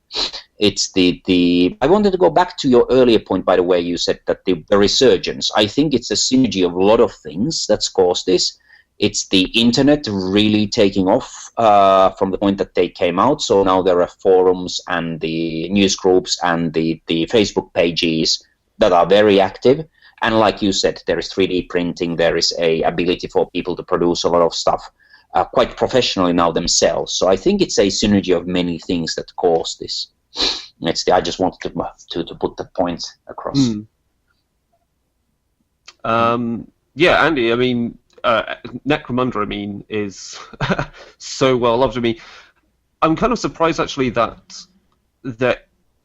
It's I wanted to go back to your earlier point, by the way, you said that the resurgence. I think it's a synergy of a lot of things that's caused this. It's the internet really taking off from the point that they came out. So now there are forums and the news groups and the Facebook pages that are very active. And like you said, there is 3D printing. There is a ability for people to produce a lot of stuff quite professionally now themselves. So I think it's a synergy of many things that cause this. I just wanted to put the point across. Yeah, Andy, I mean, Necromunda, I mean, is so well loved. I mean, I'm kind of surprised actually that I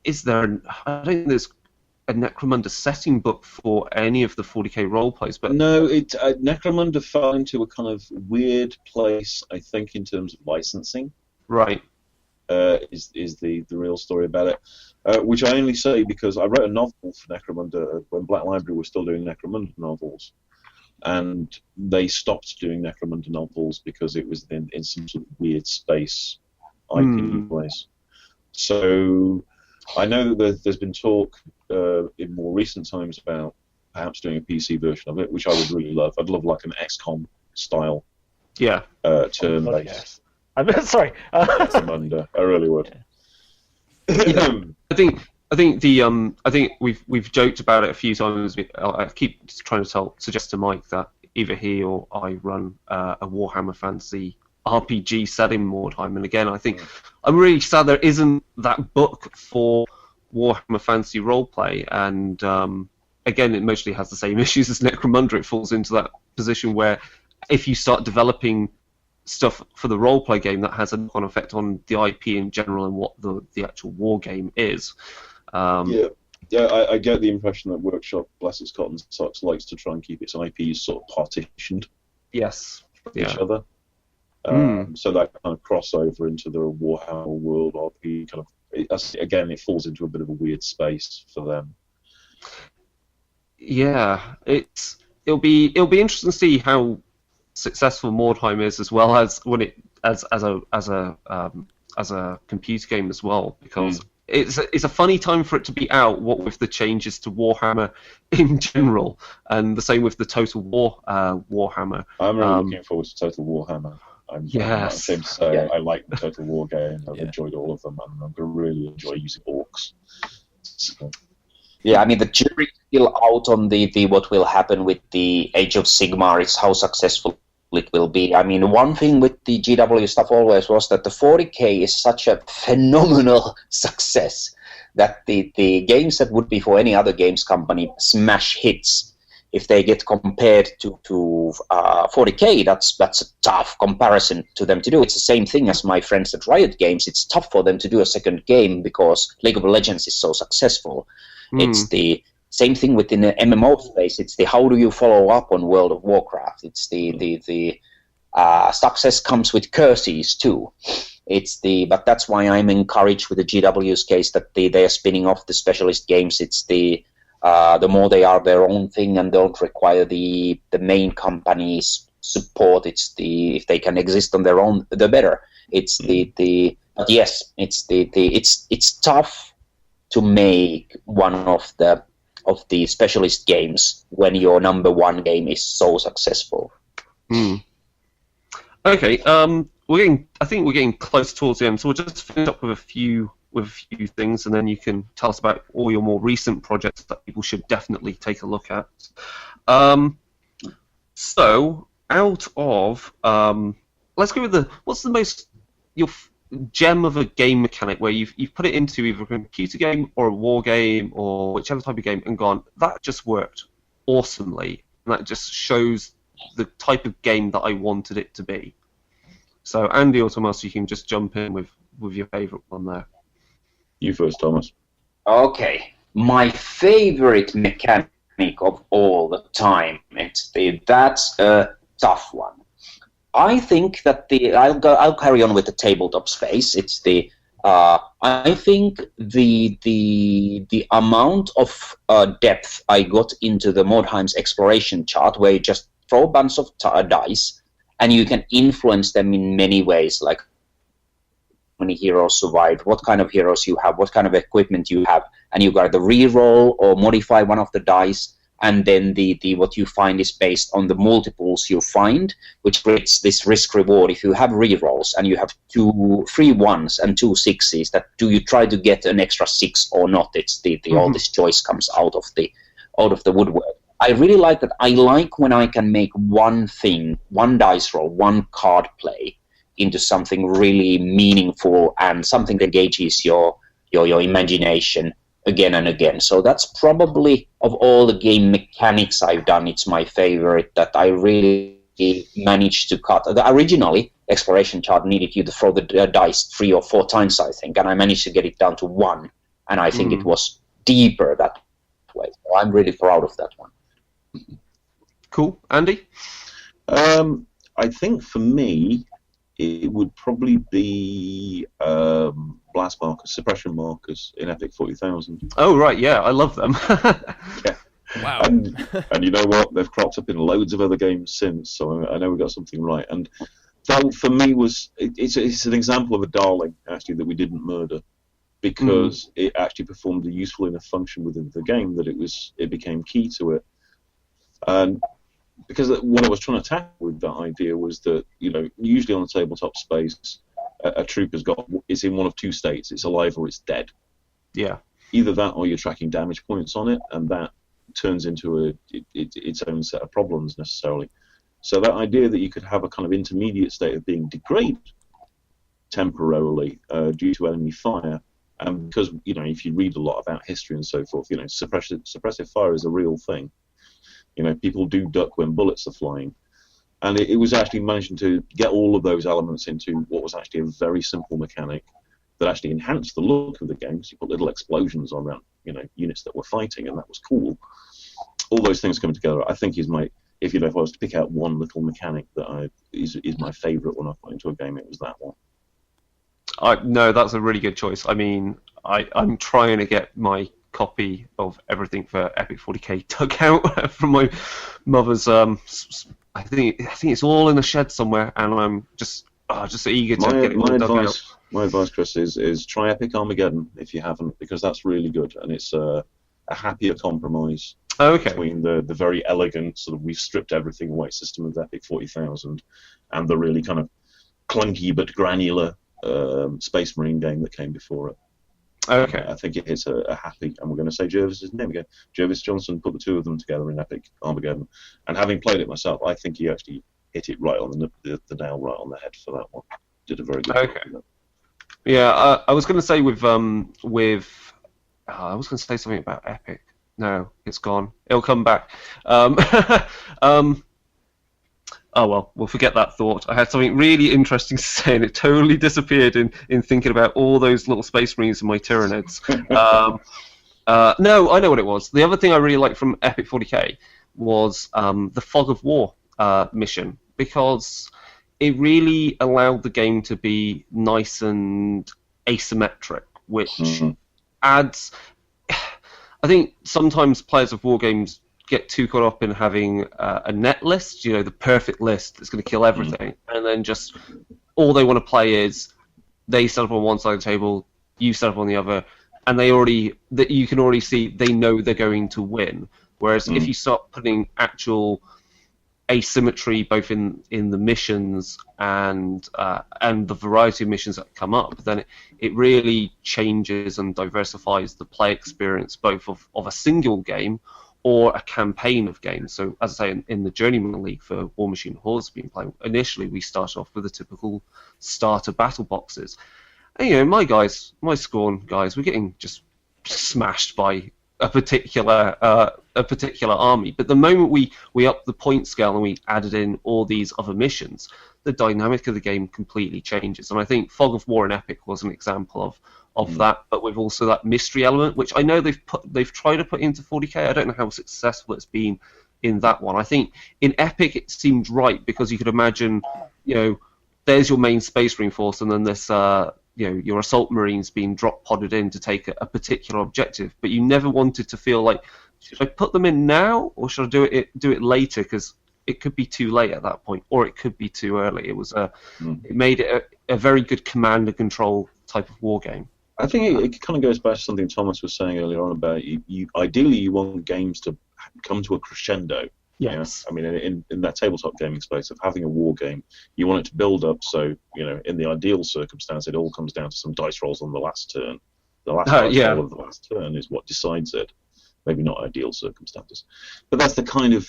don't think there's a Necromunda setting book for any of the 40k role plays, but no, Necromunda fell into a kind of weird place, I think, in terms of licensing. Right. Is the real story about it, which I only say because I wrote a novel for Necromunda when Black Library was still doing Necromunda novels, and they stopped doing Necromunda novels because it was in some sort of weird space IP place. So I know that there's been talk in more recent times about perhaps doing a PC version of it, which I would really love. I'd love like an XCOM style turn-based. Yes. I'm sorry. Necromunda. I really would. Yeah, I think we've joked about it a few times. I keep trying to suggest to Mike that either he or I run a Warhammer Fantasy RPG set in Mordheim, and again, I think I'm really sad there isn't that book for Warhammer Fantasy roleplay, and again, it mostly has the same issues as Necromunda. It falls into that position where if you start developing stuff for the roleplay game, that has a knock-on effect on the IP in general and what the actual war game is. I get the impression that Workshop, bless its cotton socks, likes to try and keep its IPs sort of partitioned from each other. So that kind of crossover into the Warhammer world RP kind of, again, it falls into a bit of a weird space for them. Yeah, it'll be interesting to see how successful Mordheim is, as well as when it as a computer game as well, because it's a funny time for it to be out. What with the changes to Warhammer in general, and the same with the Total War Warhammer. I'm really looking forward to Total Warhammer. I'm not ashamed to say I like the Total War game. I've enjoyed all of them, and I'm going to really enjoy using orcs. So. Yeah, I mean, the jury's still out on the what will happen with the Age of Sigmar. It's how successful it will be. I mean, one thing with the GW stuff always was that the 40K is such a phenomenal success that the games that would be for any other games company smash hits, if they get compared to 40K, that's a tough comparison to them to do. It's the same thing as my friends at Riot Games. It's tough for them to do a second game because League of Legends is so successful. It's the same thing within the MMO space. It's the how do you follow up on World of Warcraft. It's the success comes with curses too. But that's why I'm encouraged with the GW's case that they are spinning off the specialist games. It's the more they are their own thing and don't require the main company's support. If they can exist on their own, the better. But yes, it's tough to make one of the specialist games when your number one game is so successful. Okay, I think we're getting close towards the end, so we'll just finish up with a few things, and then you can tell us about all your more recent projects that people should definitely take a look at. So, out of let's go with what's the most your gem of a game mechanic where you've put it into either a computer game or a war game or whichever type of game and gone, that just worked awesomely, and that just shows the type of game that I wanted it to be. So Andy or Tuomas, you can just jump in with your favourite one there. You first, Tuomas. Okay, my favorite mechanic of all the time. That's a tough one. I think that I'll carry on with the tabletop space. It's I think the amount of depth I got into the Mordheim's exploration chart, where you just throw a bunch of dice and you can influence them in many ways, like how many heroes survived, what kind of heroes you have, what kind of equipment you have, and you got to re-roll or modify one of the dice. And then the what you find is based on the multiples you find, which creates this risk reward. If you have rerolls and you have 3 1s and 2 6s, that do you try to get an extra 6 or not? It's all this choice comes out of the woodwork. I really like that. I like when I can make one thing, one dice roll, one card play into something really meaningful and something that engages your imagination again and again. So that's probably, of all the game mechanics I've done, it's my favorite, that I really managed to cut. Originally, exploration chart needed you to throw the dice 3 or 4 times, I think, and I managed to get it down to 1, and I think it was deeper that way. So I'm really proud of that one. Cool. Andy? I think for me, it would probably be blast markers, suppression markers in Epic 40,000. Oh, right, yeah, I love them. Yeah. Wow. And you know what? They've cropped up in loads of other games since, so I know we got something right. And that, for me, it's an example of a darling, actually, that we didn't murder, because it actually performed a useful enough function within the game that it became key to it. And because what I was trying to tackle with that idea was that, usually on the tabletop space, a troop it's in one of 2 states. It's alive or it's dead. Yeah. Either that or you're tracking damage points on it, and that turns into its own set of problems necessarily. So that idea that you could have a kind of intermediate state of being degraded temporarily due to enemy fire, and because, if you read a lot about history and so forth, suppressive fire is a real thing. People do duck when bullets are flying. And it was actually managing to get all of those elements into what was actually a very simple mechanic that actually enhanced the look of the game. So you put little explosions around, units that were fighting, and that was cool. All those things coming together, I think, is if I was to pick out one little mechanic that is my favourite when I put into a game, it was that one. No, that's a really good choice. I mean, I'm trying to get my copy of everything for Epic 40K dug out from my mother's. I think it's all in a shed somewhere, and I'm just just eager to get it all dug out. My advice, Chris, is try Epic Armageddon if you haven't, because that's really good, and it's a happier compromise between the very elegant sort of we've stripped everything away system of Epic 40,000 and the really kind of clunky but granular Space Marine game that came before it. Okay. I think it hits a happy, and we're going to say Jervis's name again. Jervis Johnson put the two of them together in Epic Armageddon, and having played it myself, I think he actually hit it right on the nail right on the head for that one. Did a very good job. Okay. Yeah, I was going to say with I was going to say something about Epic. No, it's gone. It'll come back. Oh well, we'll forget that thought. I had something really interesting to say, and it totally disappeared in thinking about all those little Space Marines and my Tyranids. No, I know what it was. The other thing I really liked from Epic 40K was the Fog of War mission, because it really allowed the game to be nice and asymmetric, which adds... I think sometimes players of war games get too caught up in having a net list, the perfect list that's going to kill everything, and then just all they want to play is they set up on one side of the table, you set up on the other, and you can already see they know they're going to win. Whereas if you start putting actual asymmetry both in the missions and the variety of missions that come up, then it really changes and diversifies the play experience both of a single game or a campaign of games. So, as I say, in the Journeyman League for War Machine Hordes been playing, initially we started off with the typical starter battle boxes. And, my Scorn guys, we're getting just smashed by a particular army. But the moment we upped the point scale and we added in all these other missions, the dynamic of the game completely changes. And I think Fog of War and Epic was an example of that, but with also that mystery element, which I know they've tried to put into 40K. I don't know how successful it's been in that one. I think in Epic it seemed right, because you could imagine, there's your main Space Marine force, and then this, your Assault Marines being drop-podded in to take a particular objective, but you never wanted to feel like, should I put them in now, or should I do it later, because it could be too late at that point, or it could be too early. It was it made it a very good command and control type of war game. I think it kind of goes back to something Tuomas was saying earlier on about you ideally you want games to come to a crescendo. Yes. I mean, in that tabletop gaming space of having a war game, you want it to build up. So, in the ideal circumstance, it all comes down to some dice rolls on the last turn. The last dice roll of the last turn is what decides it. Maybe not ideal circumstances, but that's the kind of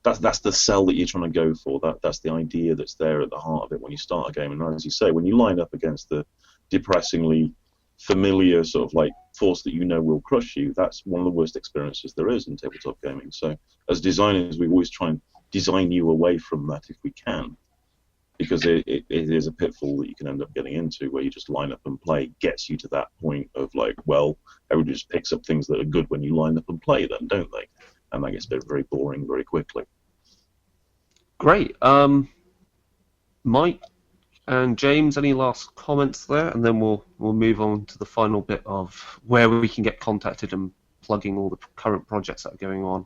that's the sell that you're trying to go for. That's the idea that's there at the heart of it when you start a game. And as you say, when you line up against the depressingly familiar sort of like force that will crush you, that's one of the worst experiences there is in tabletop gaming. So as designers, we always try and design you away from that if we can, because it is a pitfall that you can end up getting into where you just line up and play gets you to that point of like, well, everybody just picks up things that are good when you line up and play them, don't they? And that gets very boring very quickly. Great. Mike and James, any last comments there? And then we'll move on to the final bit of where we can get contacted and plugging all the current projects that are going on.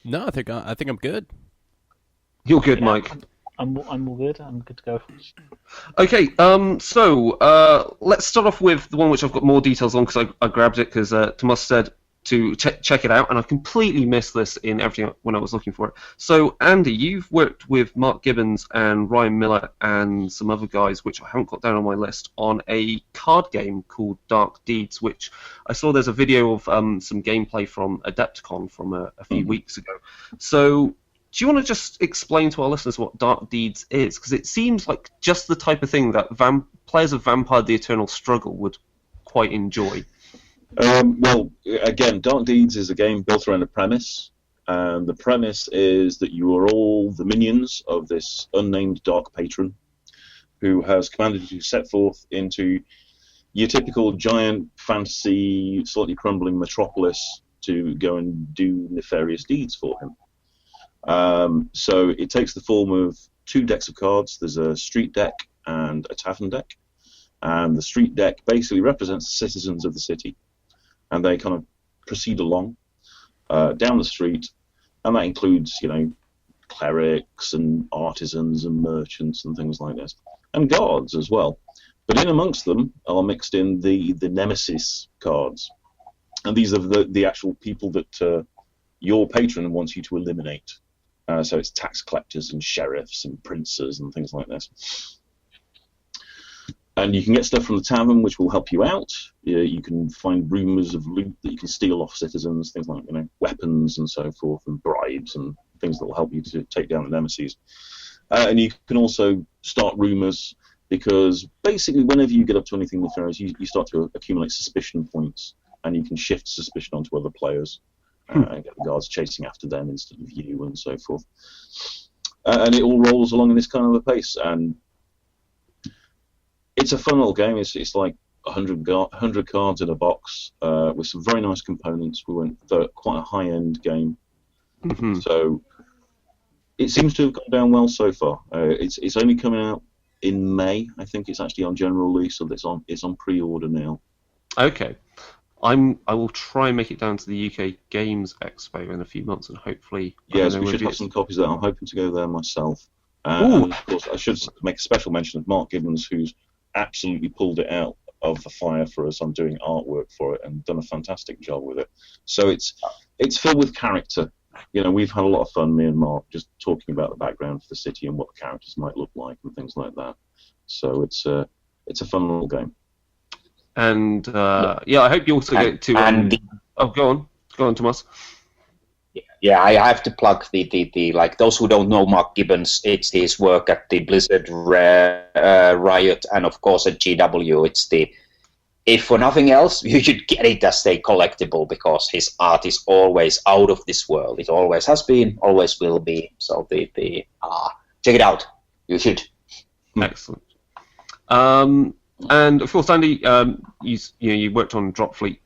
No, I think I'm good. You're good, Mike. I'm all good. I'm good to go. Okay, so let's start off with the one which I've got more details on, because I grabbed it because Tuomas said to check it out, and I completely missed this in everything when I was looking for it. So, Andy, you've worked with Mark Gibbons and Ryan Miller and some other guys, which I haven't got down on my list, on a card game called Dark Deeds, which I saw there's a video of some gameplay from Adepticon from a few weeks ago. So, do you want to just explain to our listeners what Dark Deeds is? Because it seems like just the type of thing that players of Vampire the Eternal Struggle would quite enjoy. Well, again, Dark Deeds is a game built around a premise, and the premise is that you are all the minions of this unnamed dark patron who has commanded you to set forth into your typical giant fantasy, slightly crumbling metropolis to go and do nefarious deeds for him. So it takes the form of two decks of cards. There's a street deck and a tavern deck, and the street deck basically represents the citizens of the city. And they kind of proceed along down the street, and that includes, clerics and artisans and merchants and things like this, and guards as well. But in amongst them are mixed in the nemesis cards, and these are the actual people that your patron wants you to eliminate. So it's tax collectors and sheriffs and princes and things like this. And you can get stuff from the tavern which will help you out. You can find rumours of loot that you can steal off citizens, things like weapons and so forth, and bribes and things that will help you to take down the nemesis. And you can also start rumours, because basically whenever you get up to anything nefarious, you start to accumulate suspicion points, and you can shift suspicion onto other players and get the guards chasing after them instead of you and so forth. And it all rolls along in this kind of a pace, and it's a fun little game. It's like 100 cards in a box with some very nice components. We went for quite a high-end game, so it seems to have gone down well so far. It's only coming out in May. I think it's actually on general release, so it's on pre-order now. Okay. I will try and make it down to the UK Games Expo in a few months, and hopefully... Yes, we should have some copies of that. I'm hoping to go there myself. And of course, I should make a special mention of Mark Gibbons, who's absolutely pulled it out of the fire for us. I'm doing artwork for it and done a fantastic job with it. So it's filled with character. We've had a lot of fun, me and Mark, just talking about the background for the city and what the characters might look like and things like that. So it's a fun little game. And I hope you also get to. Go on, Tuomas. Yeah, I have to plug the like those who don't know Mark Gibbons. It's his work at the Blizzard, Riot, and of course at GW. It's if for nothing else, you should get it as a collectible, because his art is always out of this world. It always has been, always will be. So check it out. You should. Excellent. And of course, Andy, you worked on Dropfleet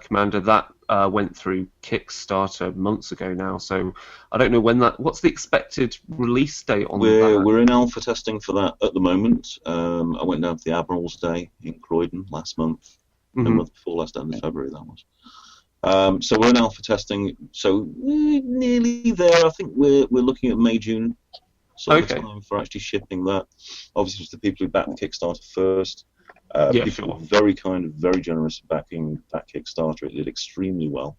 Commander. That went through Kickstarter months ago now. So I don't know when what's the expected release date on that? We're in alpha testing for that at the moment. I went down to the Admiral's Day in Croydon last month. The month before last, end of February that was. So we're in alpha testing. So we're nearly there. I think we're looking at May, June. Time for actually shipping that. Obviously, it's the people who backed the Kickstarter first. People were very kind, very generous at backing that Kickstarter. It did extremely well.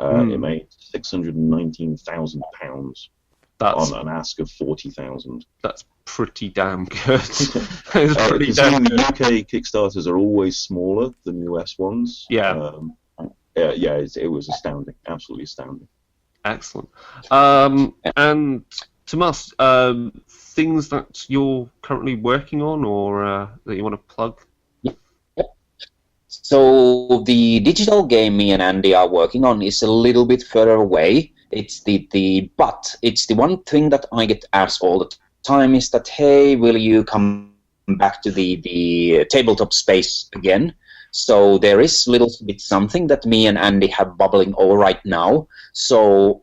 It made £619,000 on an ask of 40,000. That's pretty damn good. The UK Kickstarters are always smaller than US ones. Yeah. It was astounding, absolutely astounding. Excellent. And Tuomas, things that you're currently working on or that you want to plug? So the digital game me and Andy are working on is a little bit further away. It's but it's the one thing that I get asked all the time is that, hey, will you come back to the tabletop space again? So there is a little bit something that me and Andy have bubbling over right now. So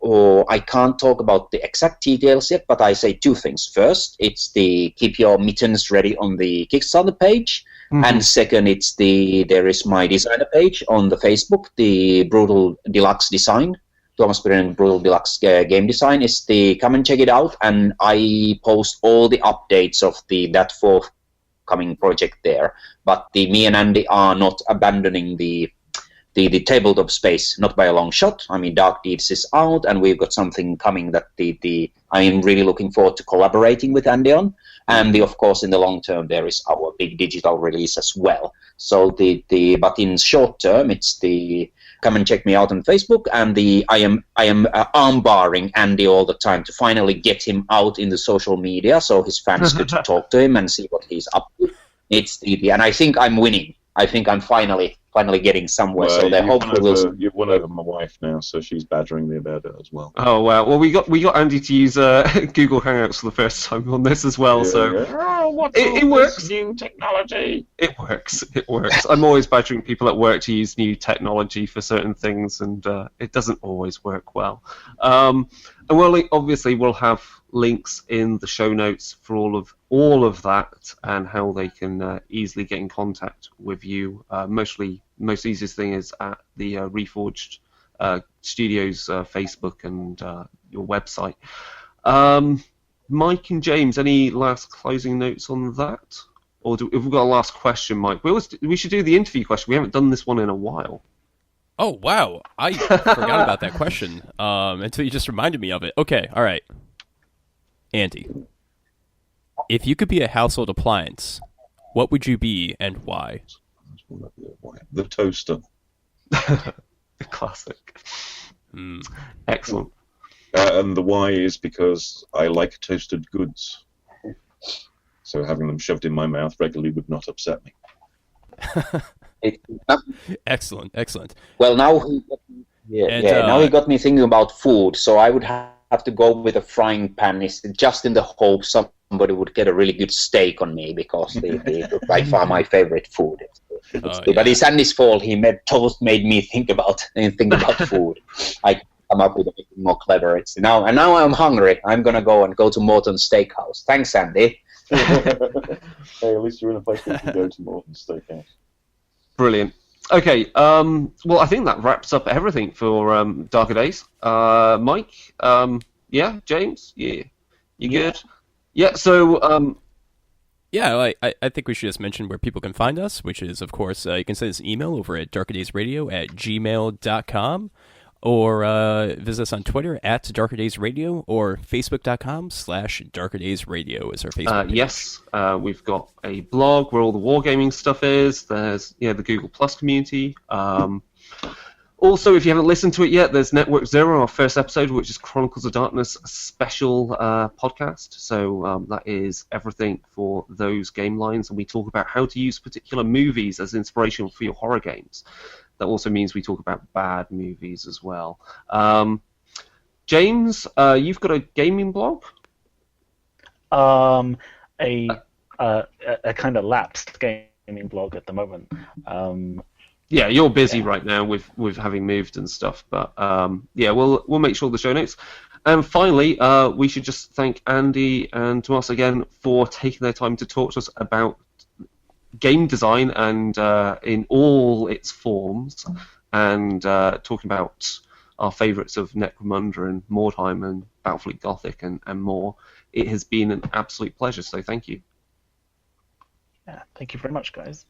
I can't talk about the exact details yet, but I say two things. First, it's keep your mittens ready on the Kickstarter page. And second, it's there is my designer page on the Facebook, the Brutal Deluxe Design. Tuomas Pirinen Brutal Deluxe Game Design is come and check it out. And I post all the updates of that forthcoming project there. But me and Andy are not abandoning the tabletop space, not by a long shot. I mean, Dark Deeds is out, and we've got something coming that I am really looking forward to collaborating with Andy on. And of course, in the long term, there is our big digital release as well. So but in short term, it's come and check me out on Facebook, and I am armbarring Andy all the time to finally get him out in the social media so his fans could talk to him and see what he's up to. It's and I think I'm winning. I think I'm finally getting somewhere. Well, so hopefully you've won over my wife now, so she's badgering me about it as well. Oh wow! Well, we got Andy to use Google Hangouts for the first time on this as well. It works. New technology. It works. I'm always badgering people at work to use new technology for certain things, and it doesn't always work well. And obviously we'll have links in the show notes for all of that and how they can easily get in contact with you. Most easiest thing is at the Reforged Studios Facebook and your website. Mike and James, any last closing notes on that? Or have we got a last question, Mike? We should do the interview question. We haven't done this one in a while. Oh, wow. I forgot about that question until you just reminded me of it. Okay, all right. Andy, if you could be a household appliance, what would you be and why? The toaster. The classic. Excellent. And the why is because I like toasted goods. So having them shoved in my mouth regularly would not upset me. Excellent. Well, now now he got me thinking about food. So I would have to go with a frying pan, just in the hope somebody would get a really good steak on me, because they by far my favorite food. But it's Andy's fault. Toast made me think about food. I come up with a bit more clever. Now I'm hungry. I'm gonna go to Morton's Steakhouse. Thanks, Andy. Hey, at least you're in a place where you can go to Morton's Steakhouse. Brilliant. Okay, well, I think that wraps up everything for Darker Days. Mike, yeah, James, yeah, you good? Yeah, so... Yeah, I think we should just mention where people can find us, which is, of course, you can send us an email over at darkerdaysradio@gmail.com, or visit us on Twitter @darkerdaysradio, or facebook.com/darkerdaysradio is our Facebook page. Yes, we've got a blog where all the wargaming stuff is. There's the Google Plus community. Also, if you haven't listened to it yet, there's Network Zero, our first episode, which is Chronicles of Darkness special podcast. So that is everything for those game lines, and we talk about how to use particular movies as inspiration for your horror games. That also means we talk about bad movies as well. James, you've got a gaming blog? A kind of lapsed gaming blog at the moment. Yeah, you're busy right now with having moved and stuff, but yeah, we'll make sure the show notes. And finally, we should just thank Andy and Tuomas again for taking their time to talk to us about game design and in all its forms, and talking about our favourites of Necromunda and Mordheim and Battlefleet Gothic and more. It has been an absolute pleasure, so thank you. Yeah, thank you very much, guys.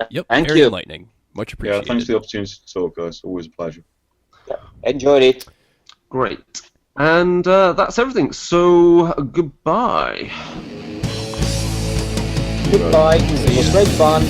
Yep, Thank very you. enlightening. Much appreciated. Yeah, thanks for the opportunity to talk, guys. Always a pleasure. Enjoyed it. Great. And that's everything, so goodbye. Goodbye. It was great fun.